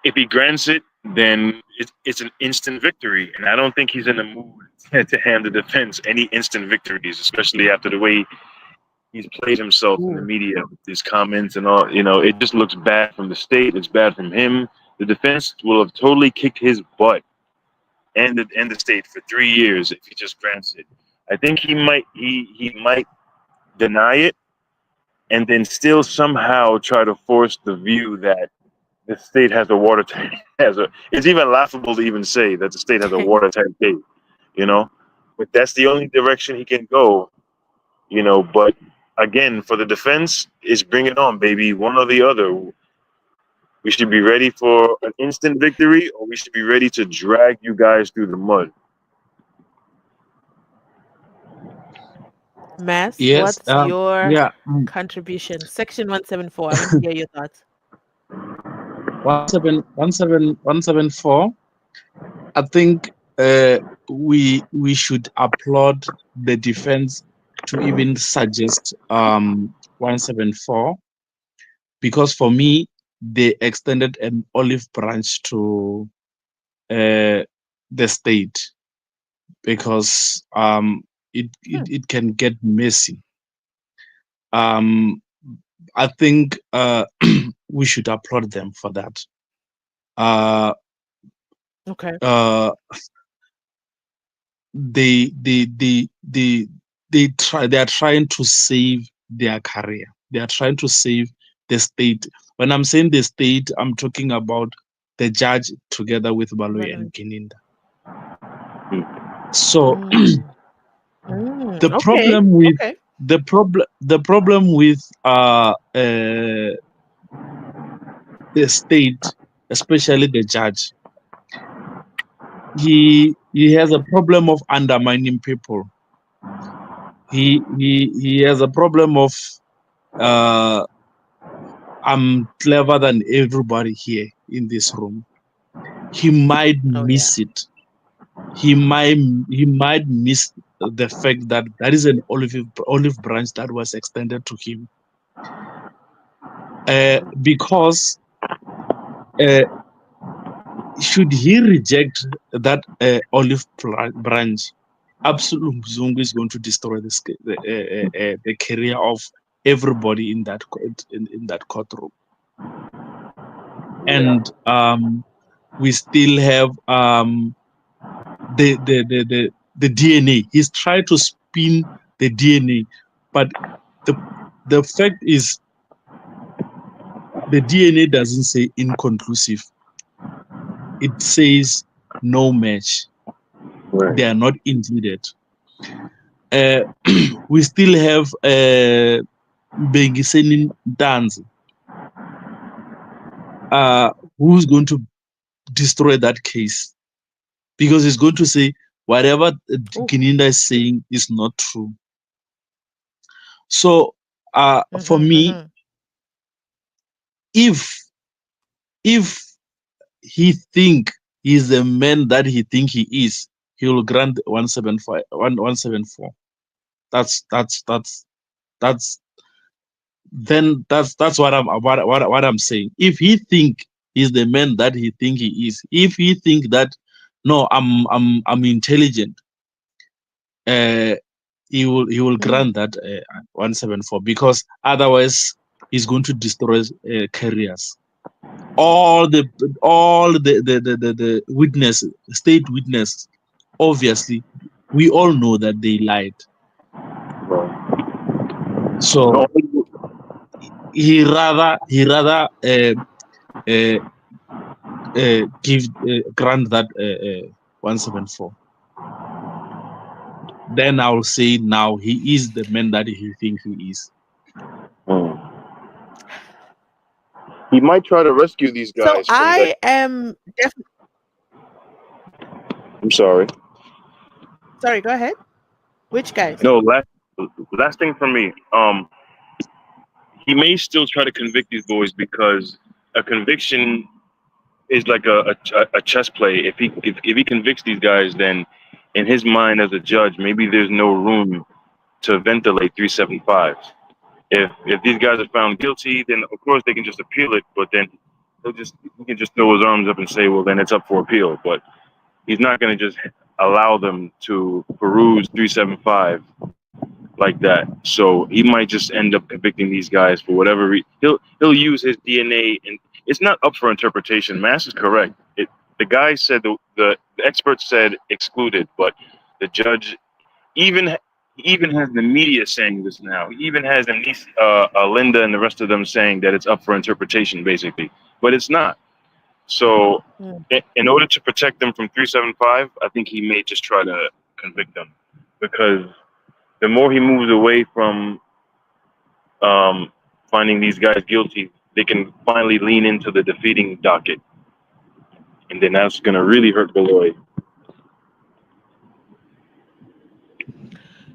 if he grants it, then it's an instant victory, and I don't think he's in the mood to hand the defense any instant victories, especially after the way he's played himself in the media with his comments and all. You know, it just looks bad from the state. It's bad from him. The defense will have totally kicked his butt and the state for 3 years if he just grants it. I think he might deny it and then still somehow try to force the view that the state has a watertight it's even laughable to even say that the state has a watertight gate, you know. But that's the only direction he can go, you know. But again, for the defense, is bring it on, baby. One or the other. We should be ready for an instant victory, or we should be ready to drag you guys through the mud. Mass, Yes. what's your Yeah. contribution? Section 174. I want to hear your thoughts. 174. I think we should applaud the defense to even suggest 174, because for me they extended an olive branch to the state, because it can get messy. I think we should applaud them for that. Okay. They are trying to save their career. They are trying to save the state. When I'm saying the state, I'm talking about the judge together with Baloyi and Gininda. So the problem with the problem with the state, especially the judge, he has a problem of undermining people. He has a problem of I'm clever than everybody here in this room. He might miss it. He might miss the fact that that is an olive branch that was extended to him, because should he reject that olive branch, absolute Mzungu is going to destroy the career of everybody in that courtroom. And we still have the DNA. He's trying to spin the DNA, but the fact is the DNA doesn't say inconclusive. It says no match. Right. They are not included. We still have Bengiseni Danzi, who's going to destroy that case, because he's going to say whatever Gininda is saying is not true. So for me, if he think he's the man that he think he is, he will grant 174. That's what I'm saying. If he think he's the man that he think he is, if he think that no, I'm intelligent, he will grant that 174, because otherwise he's going to destroy careers. All the state witness, obviously, we all know that they lied. So he rather grant that 174. Then I'll say now he is the man that he thinks he is. He might try to rescue these guys. So I am definitely. I'm sorry. Sorry, go ahead. Which guys? No, last thing for me. He may still try to convict these boys, because a conviction is like a chess play. If he convicts these guys, then in his mind as a judge, maybe there's no room to ventilate 375. If these guys are found guilty, then of course they can just appeal it. But then he can just throw his arms up and say, well, then it's up for appeal. But he's not going to just allow them to peruse 375 like that. So he might just end up convicting these guys for whatever he'll use his DNA, and it's not up for interpretation. Mass is correct. The guy said the expert said excluded, but the judge even even has the media saying this now. He even has Linda and the rest of them saying that it's up for interpretation, basically, but it's not. So, Mm. in order to protect them from 375, I think he may just try to convict them, because the more he moves away from um, finding these guys guilty, they can finally lean into the defeating docket, and then that's gonna really hurt Beloy.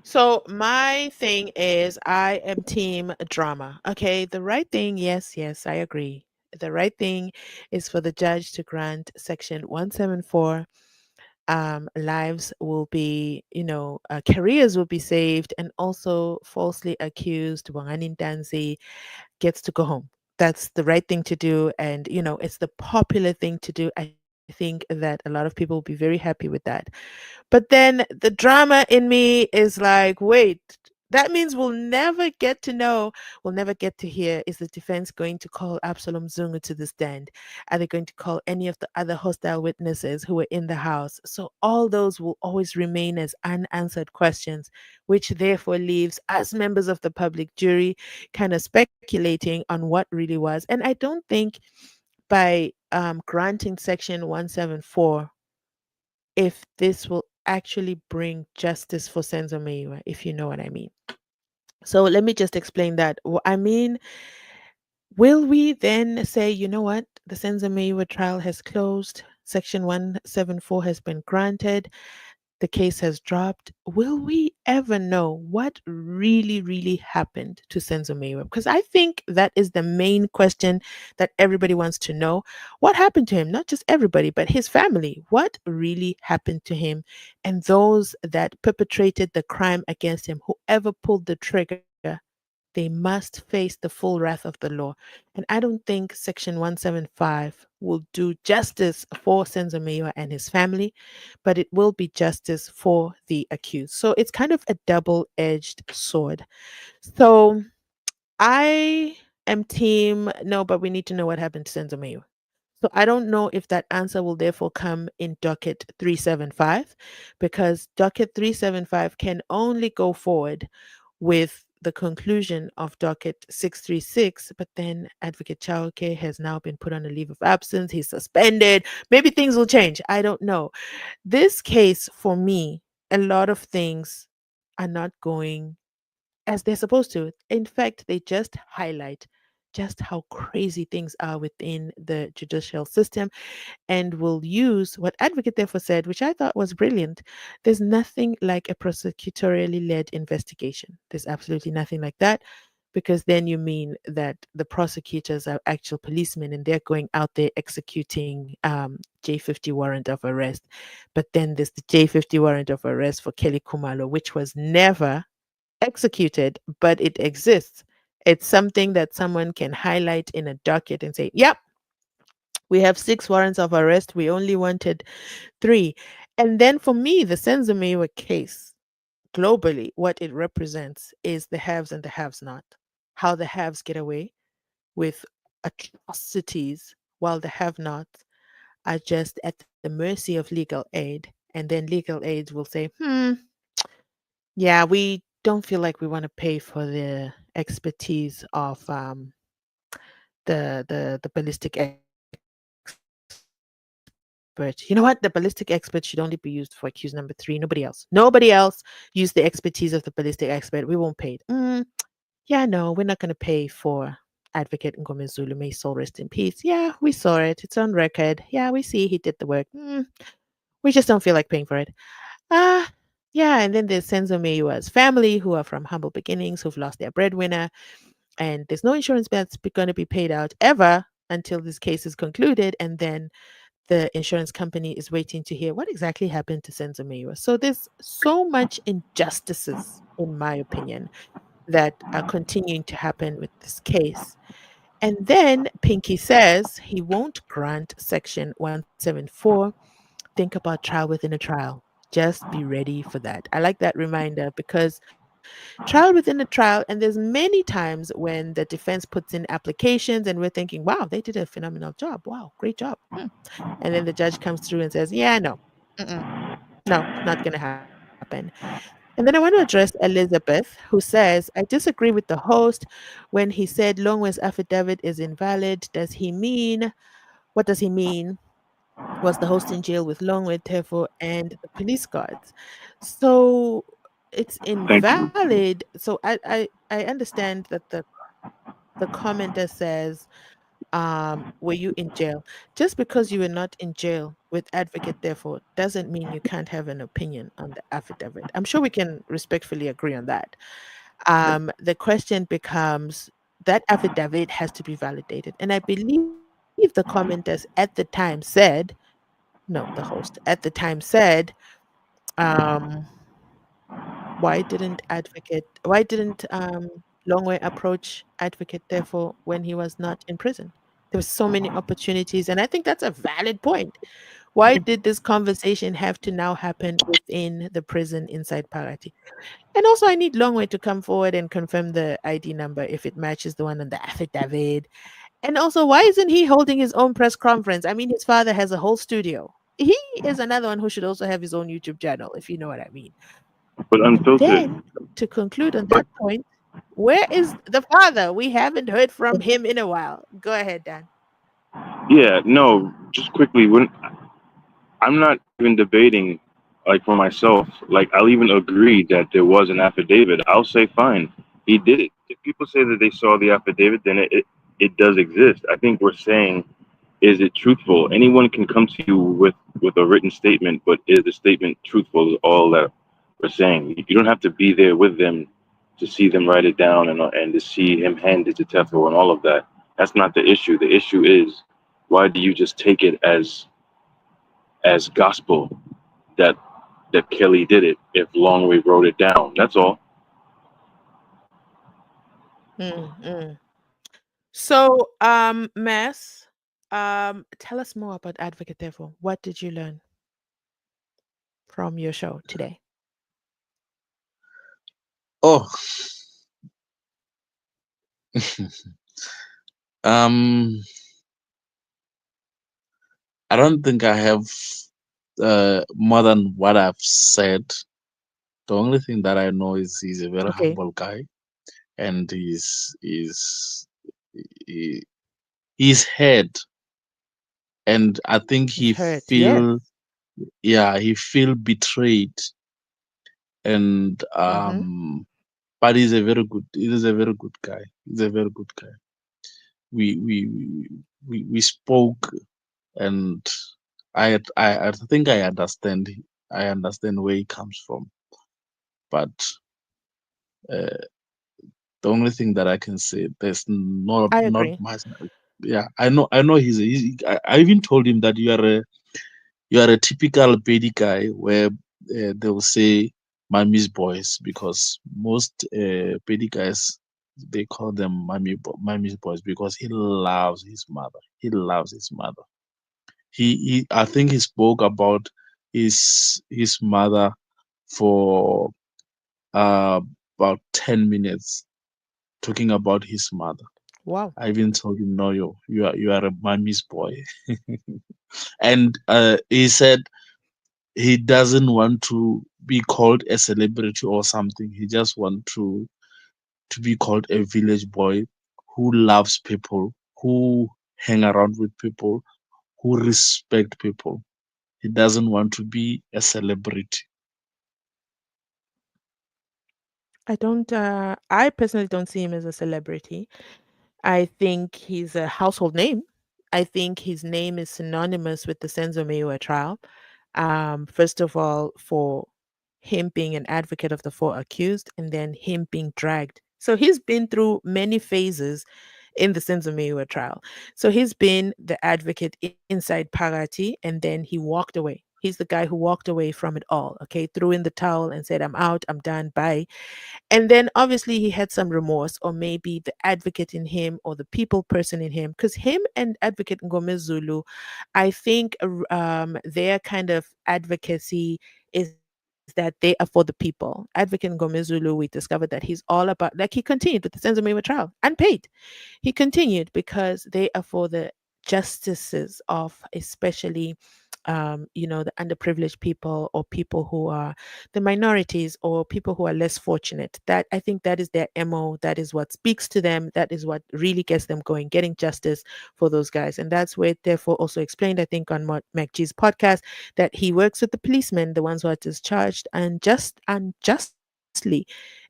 So my thing is I am team drama. Okay, the right thing, yes, yes, I agree. The right thing is for the judge to grant section 174. Lives will be, careers will be saved, and also falsely accused Wanganin Danzi gets to go home. That's the right thing to do. And, it's the popular thing to do. I think that a lot of people will be very happy with that. But then the drama in me is like, wait, that means we'll never get to hear, is the defense going to call Absalom Zungu to the stand? Are they going to call any of the other hostile witnesses who were in the house? So all those will always remain as unanswered questions, which therefore leaves us members of the public jury kind of speculating on what really was. And I don't think by granting section 174, if this will actually bring justice for Senzo Meira, if you know what I mean. So let me just explain that. I mean, will we then say, you know what, the Senzo Meira trial has closed, section 174 has been granted, the case has dropped? Will we ever know what really, really happened to Senzo Meira? Because I think that is the main question that everybody wants to know. What happened to him? Not just everybody, but his family. What really happened to him? And those that perpetrated the crime against him, whoever pulled the trigger, they must face the full wrath of the law. And I don't think Section 175 will do justice for Senzo Meira and his family, but it will be justice for the accused. So it's kind of a double edged sword. So I am team no, but we need to know what happened to Senzo Meira. So I don't know if that answer will therefore come in docket 375, because docket 375 can only go forward with the conclusion of docket 636, but then Advocate Chauke has now been put on a leave of absence. He's suspended. Maybe things will change. I don't know. This case, for me, a lot of things are not going as they're supposed to. In fact, they just highlight just how crazy things are within the judicial system, and will use what Advocate therefore said, which I thought was brilliant. There's nothing like a prosecutorially led investigation. There's absolutely nothing like that, because then you mean that the prosecutors are actual policemen and they're going out there executing J50 warrant of arrest. But then there's the J50 warrant of arrest for Kelly Kumalo, which was never executed, but it exists. It's something that someone can highlight in a docket and say, yep, we have 6 warrants of arrest. We only wanted 3. And then for me, the Senzo case, globally, what it represents is the haves and the haves not. How the haves get away with atrocities while the have nots are just at the mercy of legal aid. And then legal aids will say, yeah, we don't feel like we want to pay for the expertise of the ballistic expert. You know what? The ballistic expert should only be used for accused number 3. Nobody else. Nobody else use the expertise of the ballistic expert. We won't pay it. Yeah, no, we're not going to pay for Advocate Ngomezulu. May his soul rest in peace. Yeah, we saw it. It's on record. Yeah, we see he did the work. We just don't feel like paying for it. Ah, yeah, and then there's Senzo Meyua's family, who are from humble beginnings, who've lost their breadwinner, and there's no insurance that's going to be paid out ever until this case is concluded, and then the insurance company is waiting to hear what exactly happened to Senzo Meyiwa. So there's so much injustices, in my opinion, that are continuing to happen with this case. And then Pinky says he won't grant Section 174. Think about trial within a trial. Just be ready for that. I like that reminder because trial within a trial, and there's many times when the defense puts in applications and we're thinking, wow, they did a phenomenal job. Wow, great job. And then the judge comes through and says, yeah, no, mm-mm, no, not going to happen. And then I want to address Elizabeth, who says, I disagree with the host when he said Longwe's affidavit is invalid. Does he mean, what does he mean? Was the host in jail with Longwe, Teffo, and the police guards? So it's Thank you. invalid. So I understand that the commenter says, were you in jail? Just because you were not in jail with advocate, therefore, doesn't mean you can't have an opinion on the affidavit. I'm sure we can respectfully agree on that. The question becomes that affidavit has to be validated. And I believe the commenters at the time said, no, the host at the time said, um, why didn't Longway approach advocate therefore when he was not in prison? There were so many opportunities, and I think that's a valid point. Why did this conversation have to now happen within the prison inside Parati? And also, I need Longway to come forward and confirm the ID number if it matches the one on the affidavit. And also, why isn't he holding his own press conference? I mean, his father has a whole studio. He is another one who should also have his own YouTube channel, if you know what I mean. But unfiltered. Then, to conclude on that point, where is the father? We haven't heard from him in a while. Go ahead, Dan. Yeah, no, just quickly, when I'm not even debating, like for myself, like I'll even agree that there was an affidavit. I'll say, fine, he did it. If people say that they saw the affidavit, then it does exist. I think we're saying, is it truthful? Anyone can come to you with a written statement, but is the statement truthful? Is all that we're saying. You don't have to be there with them to see them write it down and to see him hand it to Teffo and all of that. That's not the issue. The issue is, why do you just take it as gospel that Kelly did it if Longway wrote it down? That's all. Mm-hmm. So, Mass, tell us more about Advocate Devil. What did you learn from your show today? Oh, um, I don't think I have more than what I've said. The only thing that I know is he's a very Okay, humble guy, and he, he's head, and I think he's he hurt. Yes. feel he feel betrayed, and Mm-hmm. but he is a very good guy. He's a very good guy. We spoke, and I think I understand where he comes from, but uh, the only thing that I can say, there's I not agree. much. Yeah, I know I even told him that you are a typical baby guy where they will say mommy's boys, because most baby guys, they call them mommy's boys because he loves his mother. He loves his mother. He I think he spoke about his mother for uh, about 10 minutes, talking about his mother. Wow. I even told him, no, you are a mommy's boy. And he said he doesn't want to be called a celebrity or something. He just want to be called a village boy who loves people, who hang around with people, who respect people. He doesn't want to be a celebrity. I personally don't see him as a celebrity. I think he's a household name. I think his name is synonymous with the Senzo Meyiwa trial. First of all, for him being an advocate of the four accused, and then him being dragged. So he's been through many phases in the Senzomewa trial. So he's been the advocate inside Parati, and then he walked away. He's the guy who walked away from it all, okay? Threw in the towel and said, I'm out, I'm done, bye. And then obviously he had some remorse, or maybe the advocate in him or the people person in him, because him and Advocate Ngome Zulu, I think their kind of advocacy is that they are for the people. Advocate Ngome Zulu, we discovered that he's all about, like, he continued with the Senzomewa trial, unpaid. He continued because they are for the justices of, especially the underprivileged people, or people who are the minorities, or people who are less fortunate. That, I think, that is their MO. That is what speaks to them. That is what really gets them going, getting justice for those guys. And that's where, therefore, also explained, I think, on MacG's podcast, that he works with the policemen, the ones who are discharged and just unjustly.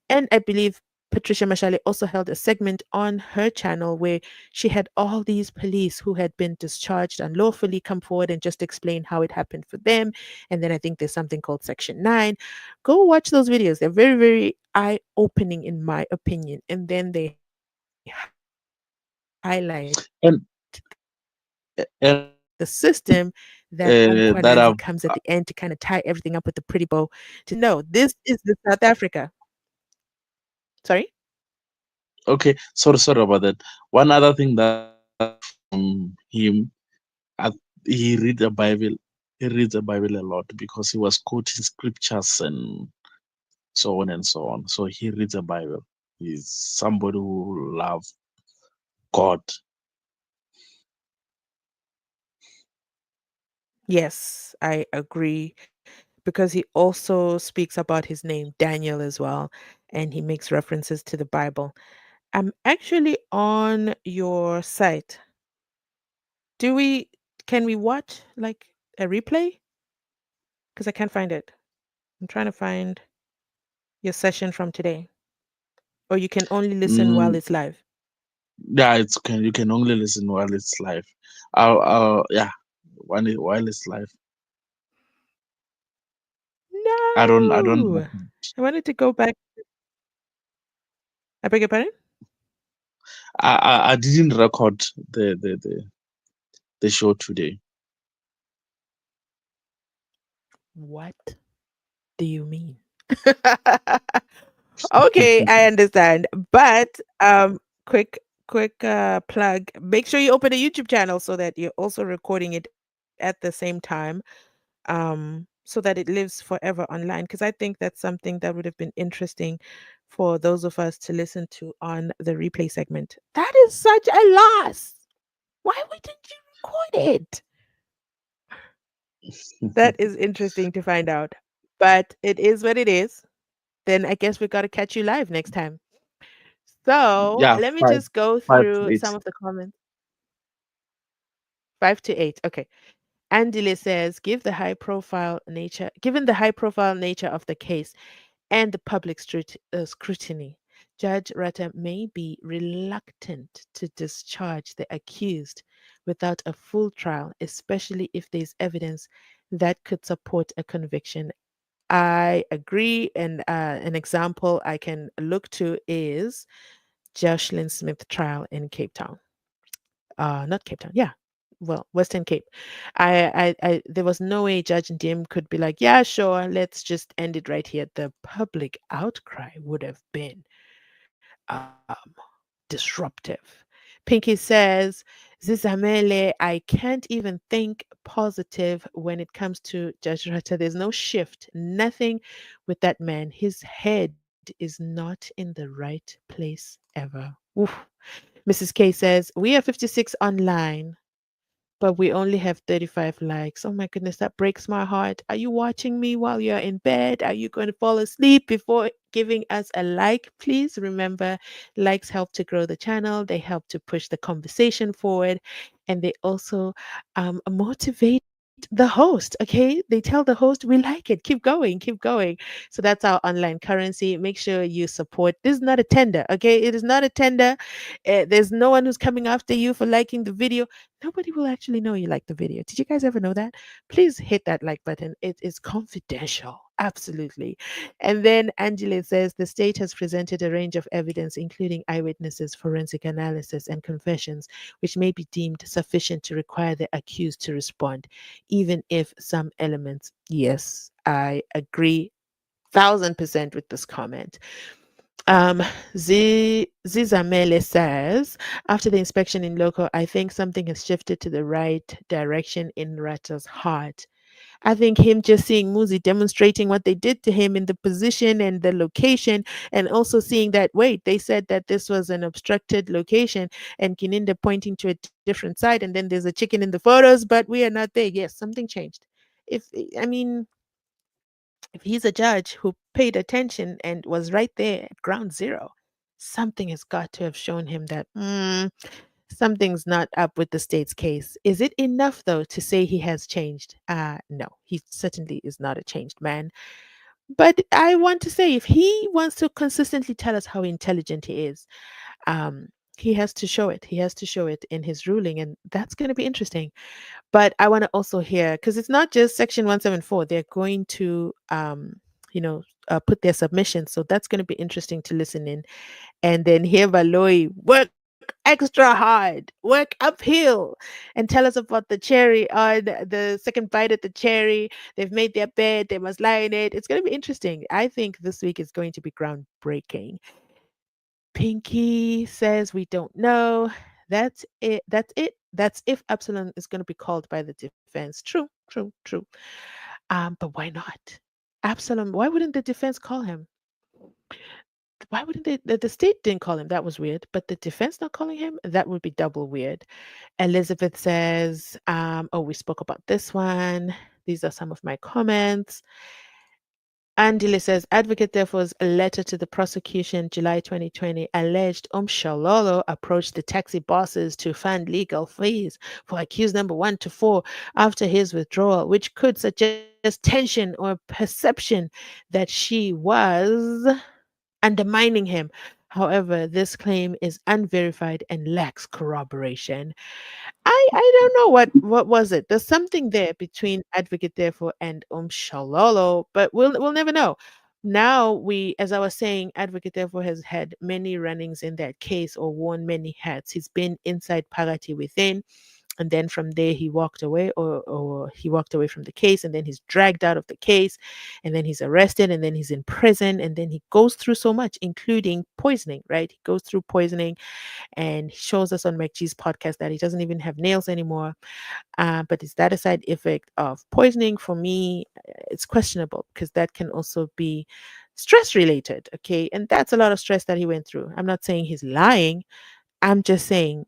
And I believe Patricia Mashale also held a segment on her channel where she had all these police who had been discharged unlawfully come forward and just explain how it happened for them. And then I think there's something called Section 9. Go watch those videos. They're very, very eye opening, in my opinion. And then they highlight And the system that that Mkhwanazi I've comes at the end to kind of tie everything up with the pretty bow, to know this is the South Africa. Sorry? okay. Sorry about that. One other thing that I learned from him, I, he read the Bible. He reads the Bible a lot because he was quoting scriptures and so on and so on. So he reads the Bible. He's somebody who loves God. Yes, I agree, because he also speaks about his name, Daniel, as well, and he makes references to the Bible. I'm actually on your site. Do we can we watch like a replay? Because I can't find it. I'm trying to find your session from today. Or you can only listen while Mm, it's live. yeah, it's can you can only listen while it's live. Yeah, while it's live. I don't No. record. I wanted to go back. I beg your pardon? I didn't record the show today. What do you mean? Okay, I understand. But quick plug. Make sure you open a YouTube channel so that you're also recording it at the same time. So that it lives forever online, because I think that's something that would have been interesting for those of us to listen to on the replay segment. That is such a loss. Why wouldn't you record it? That is interesting to find out. But it is what it is. Then I guess we got to catch you live next time. So Yeah, let me five just go five to through eight. some of the comments. 5 to 8. Okay. Andile says, given the high profile nature of the case and the public scrutiny, Judge Rata may be reluctant to discharge the accused without a full trial, especially if there's evidence that could support a conviction. I agree. And an example I can look to is Jocelyn Smith trial in Cape Town. Not Cape Town, yeah. Well, Western Cape. There was no way Judge Dim could be like, yeah, sure, let's just end it right here. The public outcry would have been disruptive. Pinky says, Zizamele, I can't even think positive when it comes to Judge Rata. There's no shift, nothing with that man. His head is not in the right place ever. Oof. Mrs. K says, we are 56 online, but we only have 35 likes. Oh my goodness, that breaks my heart. Are you watching me while you're in bed? Are you going to fall asleep before giving us a like? Please remember, likes help to grow the channel, they help to push the conversation forward, and they also motivate the host. Okay, they tell the host, we like it, keep going. So that's our online currency. Make sure you support. This is not a tender. Okay, it is not a tender. There's no one who's coming after you for liking the video. Nobody will actually know you like the video. Did you guys ever know that? Please hit that like button. It is confidential. Absolutely. And then Angela says the state has presented a range of evidence, including eyewitnesses, forensic analysis, and confessions, which may be deemed sufficient to require the accused to respond, even if some elements. Yes, I agree 1000% with this comment. Zizamele says, after the inspection in loco, I think something has shifted to the right direction in Rata's heart. I think him just seeing Muzi demonstrating what they did to him in the position and the location, and also seeing that, wait, they said that this was an obstructed location, and Kininda pointing to a different side, and then there's a chicken in the photos, but we are not there. Yes, something changed. If I mean, if he's a judge who paid attention and was right there at ground zero, something has got to have shown him that something's not up with the state's case. Is it enough, though, to say he has changed? No, he certainly is not a changed man. But I want to say, if he wants to consistently tell us how intelligent he is, um, he has to show it. He has to show it in his ruling, and that's going to be interesting. But I want to also hear, because it's not just Section 174. They're going to, put their submissions. So that's going to be interesting to listen in. And then hear Valoi work extra hard, work uphill, and tell us about the cherry on the second bite at the cherry. They've made their bed, they must lie in it. It's going to be interesting. I think this week is going to be groundbreaking. Pinky says we don't know. That's it. That's it. That's if Absalom is going to be called by the defense. True, true, true. But why not? Absalom, why wouldn't the defense call him? Why wouldn't they? The state didn't call him. That was weird. But the defense not calling him, that would be double weird. Elizabeth says, oh, we spoke about this one. These are some of my comments. Andile says, Advocate Teffo's letter to the prosecution, July 2020, alleged Shalolo approached the taxi bosses to fund legal fees for accused number 1 to 4 after his withdrawal, which could suggest tension or perception that she was undermining him. However, this claim is unverified and lacks corroboration. I don't know what was it. There's something there between Advocate Therefore and Shalolo, but we'll never know. Now as I was saying, Advocate Therefore has had many runnings in that case or worn many hats. He's been inside Pagati within, and then from there he walked away, or he walked away from the case, and then he's dragged out of the case, and then he's arrested, and then he's in prison, and then he goes through so much, including poisoning, right? He goes through poisoning, and he shows us on McGee's podcast that he doesn't even have nails anymore. But is that a side effect of poisoning? For me, it's questionable, because that can also be stress related, okay? And that's a lot of stress that he went through. I'm not saying he's lying. I'm just saying,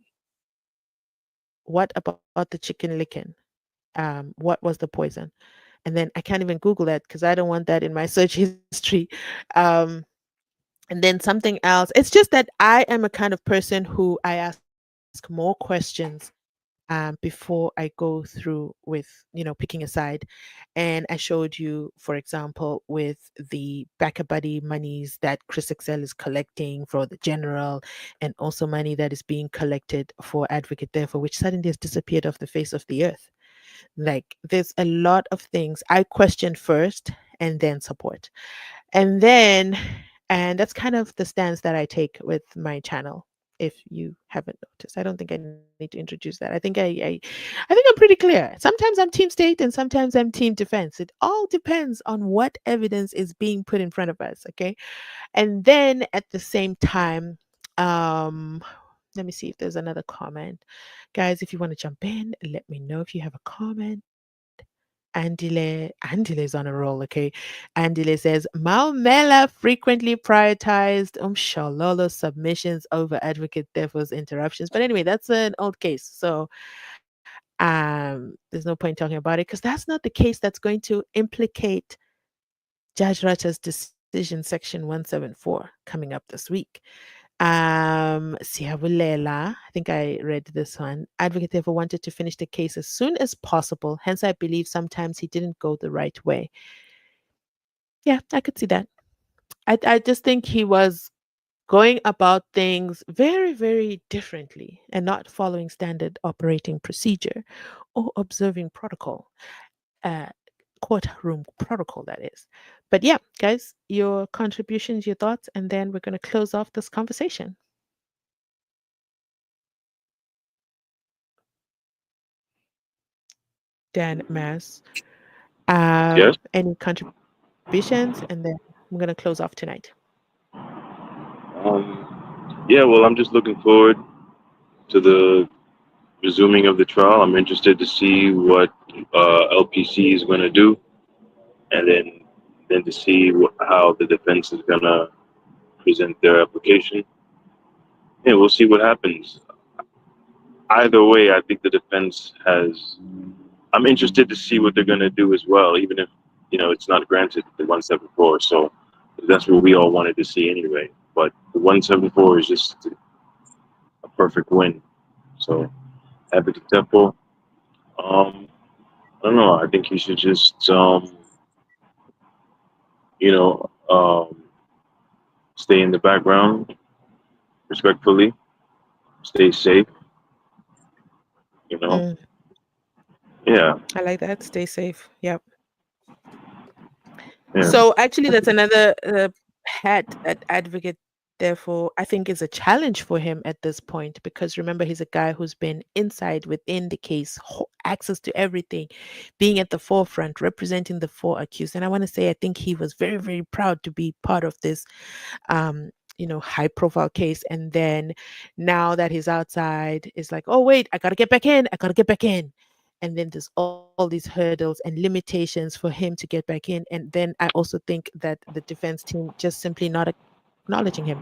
what about the chicken licking? What was the poison? And then I can't even Google that because I don't want that in my search history. And then something else. It's just that I am a kind of person who I ask more questions before I go through with, picking a side. And I showed you, for example, with the backer buddy monies that Chris Excel is collecting for the general, and also money that is being collected for Advocate Therefore, which suddenly has disappeared off the face of the earth. Like, there's a lot of things I question first and then support. And that's kind of the stance that I take with my channel. If you haven't noticed, I don't think I need to introduce that. I think I'm pretty clear. Sometimes I'm team state and sometimes I'm team defense. It all depends on what evidence is being put in front of us. Okay. And then at the same time, let me see if there's another comment. Guys, if you want to jump in, let me know if you have a comment. Andile is on a roll, okay? Andile says, Maumela frequently prioritized Shalolo's submissions over Advocate Therefores interruptions. But anyway, that's an old case. So there's no point talking about it, because that's not the case that's going to implicate Judge Rata's decision, Section 174, coming up this week. Siabulela, I think I read this one. Advocate Therefore wanted to finish the case as soon as possible. Hence, I believe sometimes he didn't go the right way. Yeah, I could see that. I just think he was going about things very, very differently and not following standard operating procedure or observing protocol. courtroom protocol, that is. But yeah, guys, your contributions, your thoughts, and then we're going to close off this conversation. Dan, Mass, Yes. any contributions, and then I'm going to close off tonight. Yeah. Well, I'm just looking forward to the resuming of the trial. I'm interested to see what LPC is going to do, and then to see how the defense is going to present their application. Yeah, we'll see what happens. Either way, I think the defense has. I'm interested to see what they're going to do as well, even if it's not granted the 174. So that's what we all wanted to see anyway. But the 174 is just a perfect win. So happy to Teffo. I don't know. I think he should just you know um, stay in the background respectfully, stay safe. You know, Mm, yeah, I like that. Stay safe. Yep. yeah. So actually, that's another hat that advocate. Therefore, I think is a challenge for him at this point because remember, he's a guy who's been inside within the case, access to everything, being at the forefront, representing the four accused. And I want to say, I think he was very, very proud to be part of this um, high profile case. And then now that he's outside, it's like, oh, wait, I got to get back in. I got to get back in. And then there's all these hurdles and limitations for him to get back in. And then I also think that the defense team just simply not acknowledging him.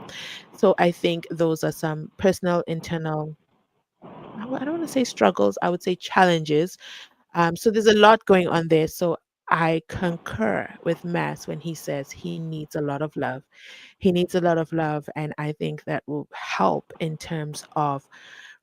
So I think those are some personal, internal, I don't want to say struggles, I would say challenges. So there's a lot going on there. So I concur with Mass when he says he needs a lot of love. He needs a lot of love. And I think that will help in terms of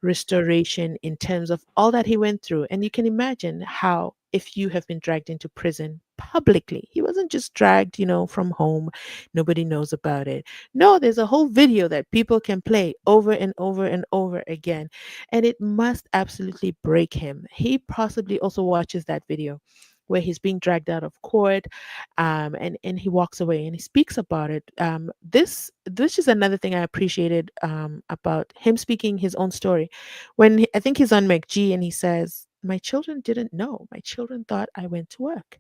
restoration, in terms of all that he went through. And you can imagine how, if you have been dragged into prison publicly, he wasn't just dragged, from home, nobody knows about it. No, there's a whole video that people can play over and over and over again. And it must absolutely break him. He possibly also watches that video where he's being dragged out of court, and he walks away and he speaks about it. This is another thing I appreciated about him speaking his own story. I think he's on McG and he says, "My children didn't know. My children thought I went to work."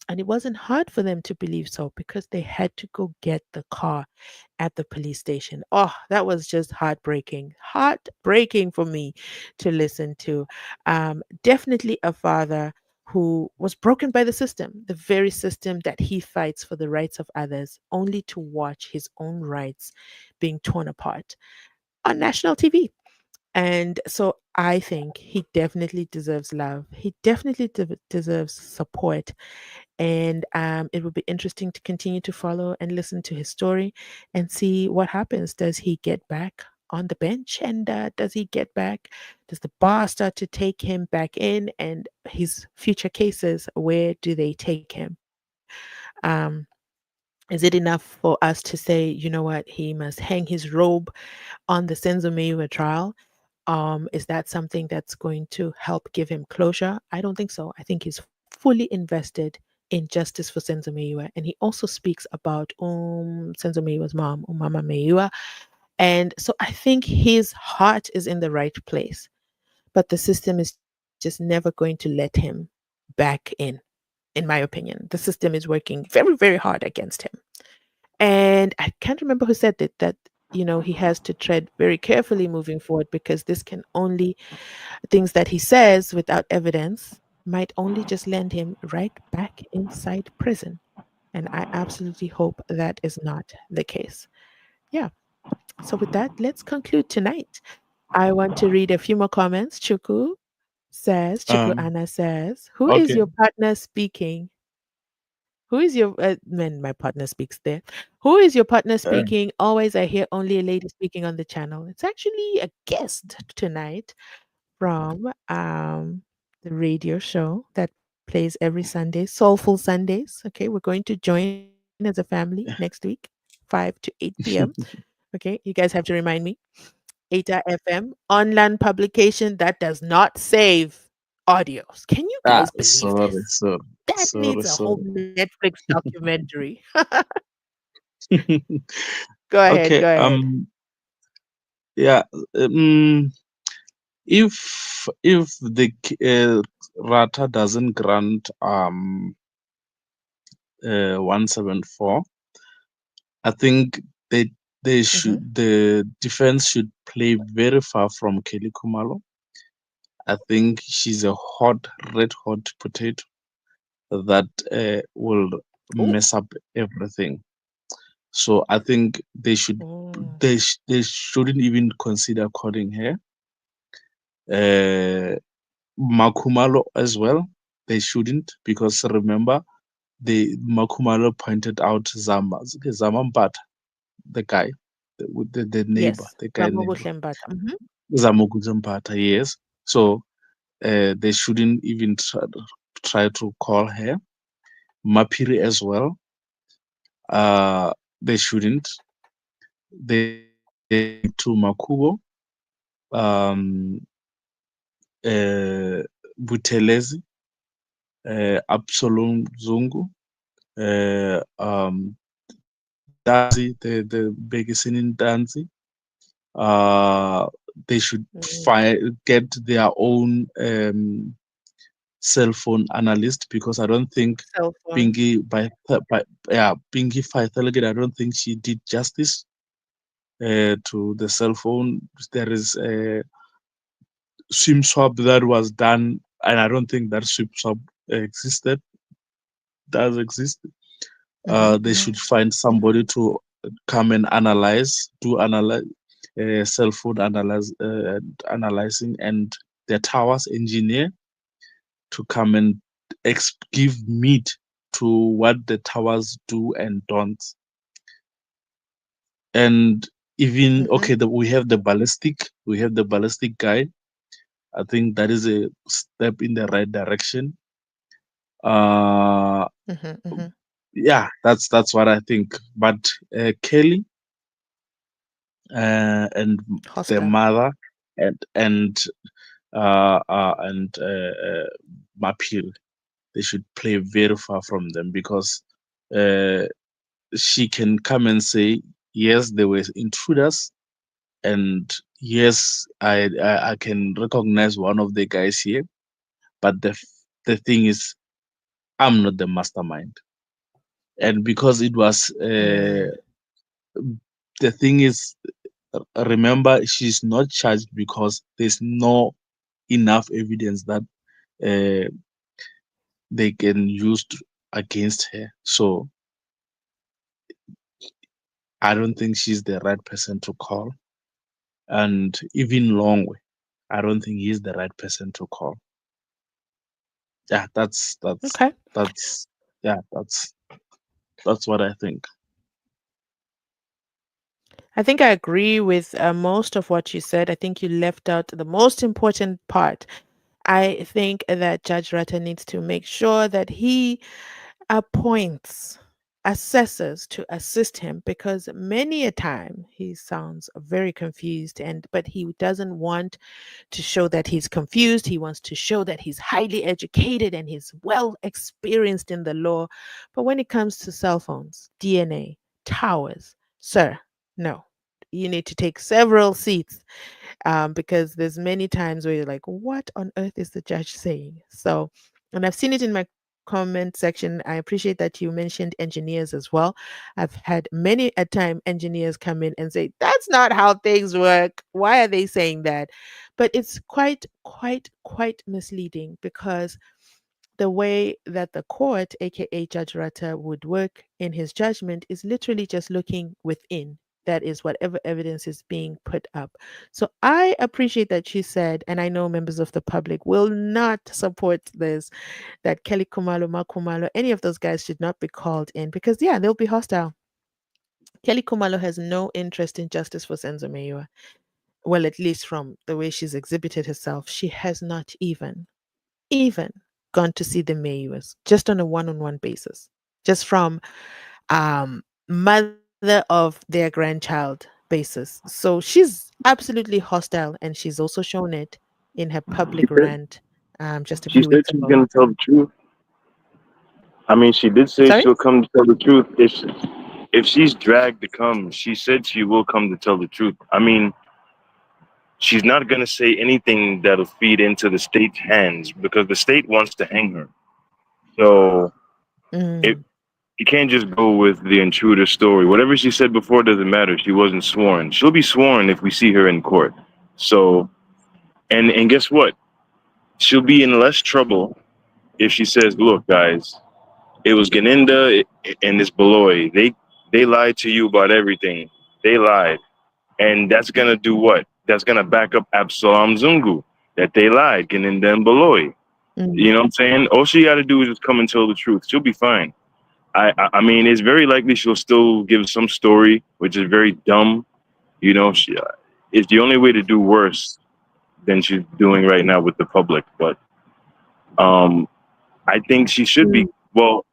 And it wasn't hard for them to believe so because they had to go get the car at the police station. Oh, that was just heartbreaking. Heartbreaking for me to listen to. Definitely a father who was broken by the system, the very system that he fights for the rights of others, only to watch his own rights being torn apart on national TV. And so I think he definitely deserves love. He definitely deserves support. And it will be interesting to continue to follow and listen to his story and see what happens. Does he get back on the bench? And does he get back? Does the bar start to take him back in? And his future cases, where do they take him? Um, is it enough for us to say, you know what, he must hang his robe on the Senzo Meyiwa trial? Is that something that's going to help give him closure? I don't think so. I think he's fully invested in justice for Senzo Meyiwa. And he also speaks about Senzo Meyiwa's mom, Mama Meyiwa. And so I think his heart is in the right place. But the system is just never going to let him back in my opinion. The system is working very, very hard against him. And I can't remember who said that he has to tread very carefully moving forward because this can only things that he says without evidence might only just land him right back inside prison. And I absolutely hope that is not the case. Yeah. So with that, let's conclude tonight. I want to read a few more comments. Chuku Um, Anna says, who is okay. your partner speaking? Who is your man? My partner speaks there. Who is your partner Uh, speaking? Always, I hear only a lady speaking on the channel. It's actually a guest tonight from the radio show that plays every Sunday, Soulful Sundays. Okay, we're going to join as a family next week, 5 to 8 p.m. Okay, you guys have to remind me. Heita FM, online publication that does not save audios. Can you guys believe Sorry, this? sorry, That sorry, needs a whole sorry. Netflix documentary. Go ahead, Okay, go ahead. yeah, um, if the Rata doesn't grant 174, I think they Mhm. should the defense should play very far from Kelly Kumalo. I think she's a red hot potato that will Ooh. mess up everything. So I think Mm. they shouldn't even consider calling her. Uh, Makumalo as well. They shouldn't, because remember, the Makumalo pointed out Zamampata, the guy, the neighbor, Yes. the guy neighbor, Ramobuhle Mbata. Mhm. Zamuguzampata. Yes. So they shouldn't even try to call her. Mapiri as well. They shouldn't. They speak to Makubo, um, Butelezi, Absalom Zungu, Danzi, the Begisinin Danzi. Uh, they should Mm. get their own cell phone analyst, because I don't think Cell phone. Bingi by yeah, Bingi Faithalagid, I don't think she did justice to the cell phone. There is a swim swap that was done, and I don't think that swim swap existed does exist. Mhm. They Mhm. should find somebody to come and analyze cell phone analyzing, and the towers engineer to come and give meat to what the towers do and don't. And even Mhm. okay, we have the ballistic guy. I think that is a step in the right direction. Uh, Mhm. Mhm. yeah, that's what I think. But Kelly and the Hostile. mother and Mapil, they should play very far from them, because uh, she can come and say, yes, there were intruders, and yes, I can recognize one of the guys here, but the thing is, I'm not the mastermind. And because it was Mm. the thing is, remember, she's not charged because there's no enough evidence that uh, they can use against her. So I don't think she's the right person to call. And even Longway, I don't think he's the right person to call. Yeah, Okay. that's yeah, that's what I think. I think I agree with most of what you said. I think you left out the most important part. I think that Judge Ratta needs to make sure that he appoints assessors to assist him, because many a time he sounds very confused, and but he doesn't want to show that he's confused. He wants to show that he's highly educated and he's well experienced in the law. But when it comes to cell phones, DNA, towers, sir, no. You need to take several seats, because there's many times where you're like, what on earth is the judge saying? So, and I've seen it in my comment section. I appreciate that you mentioned engineers as well. I've had many a time engineers come in and say, that's not how things work. Why are they saying that? But it's quite misleading, because the way that the court, aka Judge Rata, would work in his judgment is literally just looking within. That is whatever evidence is being put up. So I appreciate that she said, and I know members of the public will not support this, that Kelly Kumalo, Makumalo, any of those guys should not be called in, because, yeah, they'll be hostile. Kelly Kumalo has no interest in justice for Senzo Meyiwa. Well, at least from the way she's exhibited herself, she has not even gone to see the Mayors, just on a one-on-one basis, just from mother of their grandchild basis. So she's absolutely hostile, and she's also shown it in her public You said rant just a She few said weeks she's ago. gonna tell the truth. I mean, she did say Sorry? she'll come to tell the truth. If she's dragged to come, she said she will come to tell the truth. I mean, she's not gonna say anything that'll feed into the state's hands because the state wants to hang her. So it Mm, you can't just go with the intruder story. Whatever she said before doesn't matter. She wasn't sworn. She'll be sworn if we see her in court. So and guess what? She'll be in less trouble if she says, "Look, guys, it was Ganinda and this Beloy. They lied to you about everything. They lied, and that's gonna do what? That's gonna back up Absalom Zungu that they lied, Ganinda and Beloy. mm, You know what I'm saying? All she got to do is just come and tell the truth. She'll be fine. I mean, it's very likely she'll still give some story, which is very dumb. You know, it's the only way to do worse than she's doing right now with the public. But um, I think she should be. mm, Well,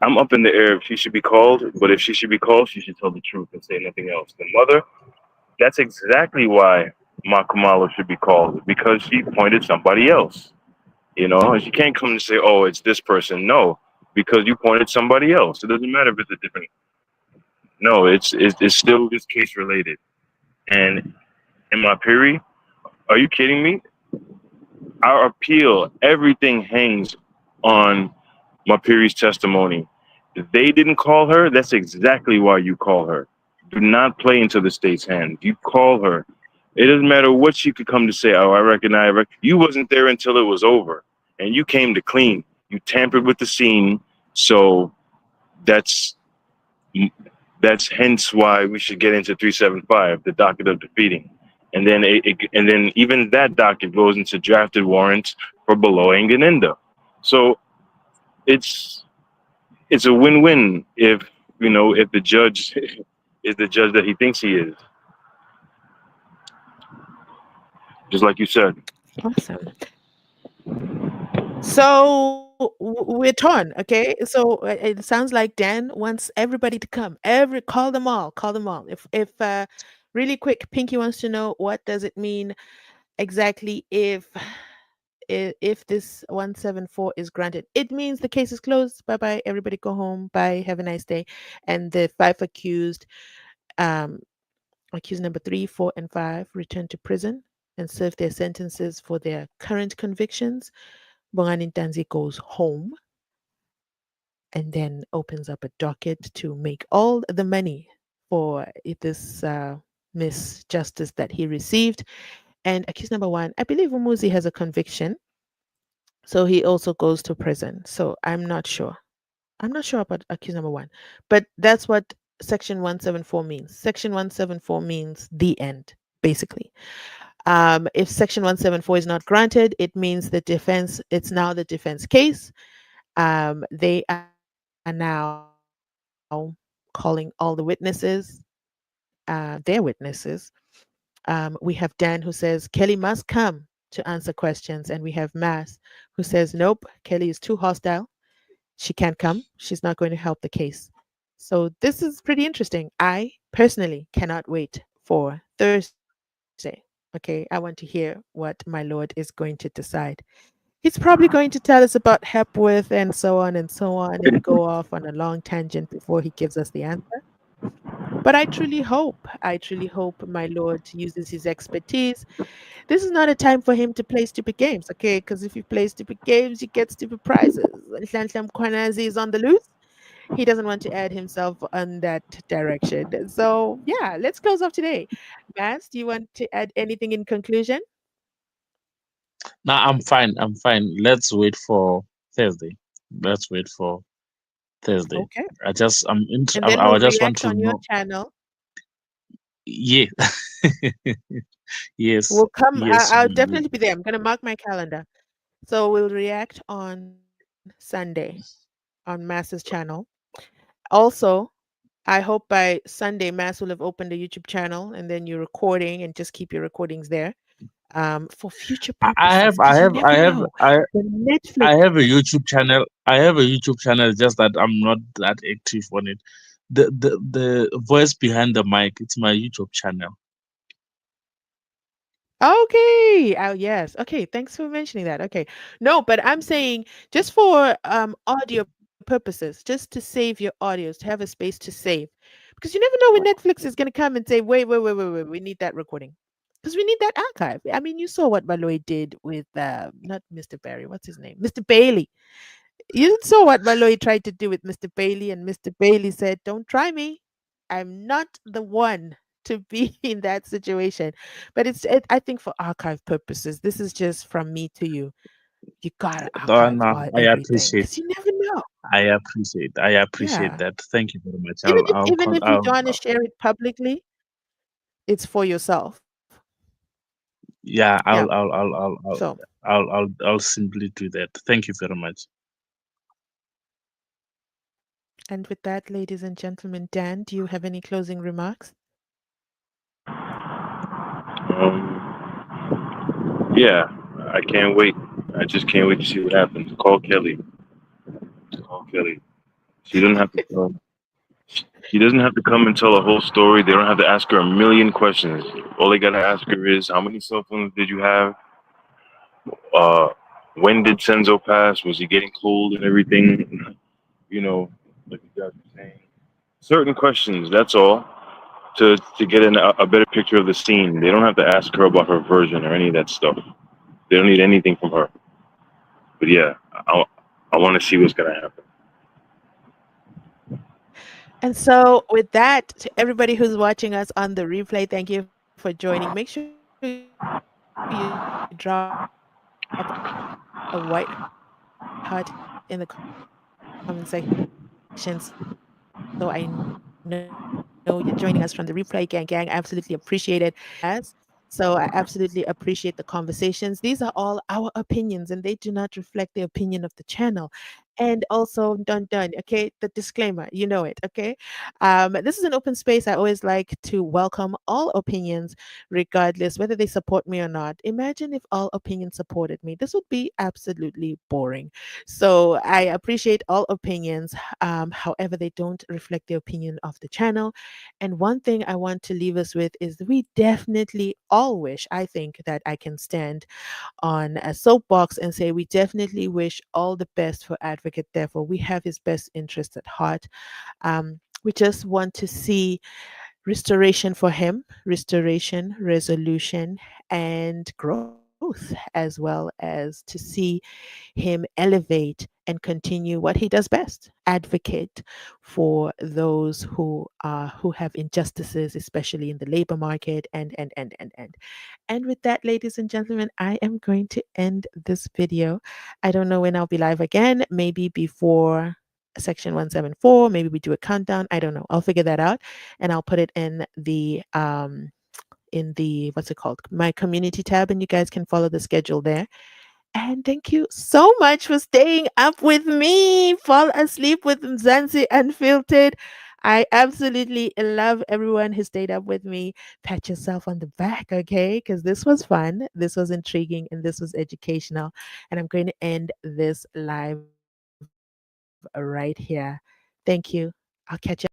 I'm up in the air if she should be called, but if she should be called, she should tell the truth and say nothing else. The mother, that's exactly why Makamala should be called because she pointed somebody else. You know, and she can't come and say, "Oh, it's this person." No, because you pointed somebody else. It doesn't matter if it's a different. No, it's still this case related. And in my Piri, are you kidding me? Our appeal, everything hangs on Mapiri's testimony. If they didn't call her, that's exactly why you call her. Do not play into the state's hands. You call her. It doesn't matter what she could come to say. Oh, I recognize. You wasn't there until it was over, and you came to clean. You tampered with the scene, so that's that's hence why we should get into 375, the docket of defeating, and then and then even that docket goes into drafted warrants for Below and Ganinda. So it's it's a win-win if if the judge is the judge that he thinks he is, just like you said. awesome. So we're torn, okay? So it sounds like Dan wants everybody to come. Call them all. If really quick, Pinky wants to know what does it mean exactly if this 174 is granted. It means the case is closed. Bye bye. Everybody go home. Bye. Have a nice day. And the five accused, um, accused number 3, 4, and 5, return to prison and serve their sentences for their current convictions. Bongani Tanzi goes home and then opens up a docket to make all the money for this misjustice that he received. And accused number 1, I believe Umuzi has a conviction. So he also goes to prison. So I'm not sure. I'm not sure about accused number 1, but that's what Section 174 means. Section 174 means the end, basically. If Section 174 is not granted, it means the defense, it's now the defense case. They are now calling all the witnesses, their witnesses. We have Dan who says Kelly must come to answer questions, and we have Mass who says nope, Kelly is too hostile. She can't come. She's not going to help the case. So this is pretty interesting. I personally cannot wait for Thursday. Okay, I want to hear what my Lord is going to decide. He's probably going to tell us about Hepworth and so on and go off on a long tangent before he gives us the answer. But I truly hope my Lord uses his expertise. This is not a time for him to play stupid games, okay? Because if you play stupid games, you get stupid prizes. And Nhlanhla Mkhwanazi is on the loose. He doesn't want to add himself on that direction. So, yeah, let's close off today. Vance, do you want to add anything in conclusion? No, I'm fine. I'm fine. Let's wait for Thursday. Let's wait for Thursday. Okay. I just And then I we'll just want react to on your know. channel. Yeah. Yes. We'll come. Yes. I'll definitely be there. I'm going to mark my calendar. So we'll react on Sunday on Mass's channel. Also, I hope by Sunday Mass will have opened a YouTube channel and then you're recording and just keep your recordings there for future I purposes have because you never know. When I Netflix, have a YouTube channel. I have a YouTube channel, just that I'm not that active on it. The voice behind the mic, it's my YouTube channel. Okay. Oh, yes. Okay. Thanks for mentioning that. Okay. No, but I'm saying just for audio purposes, just to save your audios, to have a space to save, because you never know when Netflix is going to come and say, wait, we need that recording. Because we need that archive. I mean, you saw what Baloy did with not Mr. Barry, what's his name? Mr. Bailey. You saw what Baloy tried to do with Mr. Bailey, and Mr. Bailey said, "Don't try me. I'm not the one to be in that situation." But I think for archive purposes, this is just from me to you. You gotta archive No, all I everything appreciate. because you never know. I appreciate Yeah. that. Thank you very much. Even if you don't want to share it publicly, it's for yourself. Yeah, Yeah. So, I'll simply do that. Thank you very much. and with that, ladies and gentlemen, Dan, do you have any closing remarks? Yeah, I can't wait. I just can't wait to see what happens. Call Kelly. Call Kelly. She doesn't have to come. She doesn't have to come and tell a whole story. They don't have to ask her a million questions. All they gotta ask her is, how many cell phones did you have? Uh, when did Senzo pass? Was he getting cold and everything? You know, like you guys were saying. Certain questions. That's all. To get a better picture of the scene. They don't have to ask her about her version or any of that stuff. They don't need anything from her. But yeah, I want to see what's gonna happen. And so, with that, to everybody who's watching us on the replay, thank you for joining. Make sure you drop a white heart in the comment section so I know you're joining us from the replay gang. I absolutely appreciate it. So I absolutely appreciate it. So I absolutely appreciate the conversations. These are all our opinions and they do not reflect the opinion of the channel. And also, done, okay, the disclaimer, you know it, okay? This is an open space. I always like to welcome all opinions, regardless whether they support me or not. Imagine if all opinions supported me. This would be absolutely boring. So I appreciate all opinions. However, they don't reflect the opinion of the channel. And one thing I want to leave us with is that we definitely all wish, I think, that I can stand on a soapbox and say we definitely wish all the best for Advocate Teffo. We have his best interest at heart. We just want to see restoration for him, restoration, resolution, and growth, as well as to see him elevate and continue what he does best, advocate for those who have injustices, especially in the labor market, and with that, ladies and gentlemen, I am going to end this video. I don't know when I'll be live again, maybe before section 174, maybe we do a countdown, I don't know, I'll figure that out, and I'll put it in the what's it called, my community tab, and you guys can follow the schedule there. And thank you so much for staying up with me. Fall asleep with Mzansi Unfiltered. I absolutely love everyone who stayed up with me. Pat yourself on the back, okay? Because this was fun, this was intriguing, and this was educational. And I'm going to end this live right here. Thank you. I'll catch you.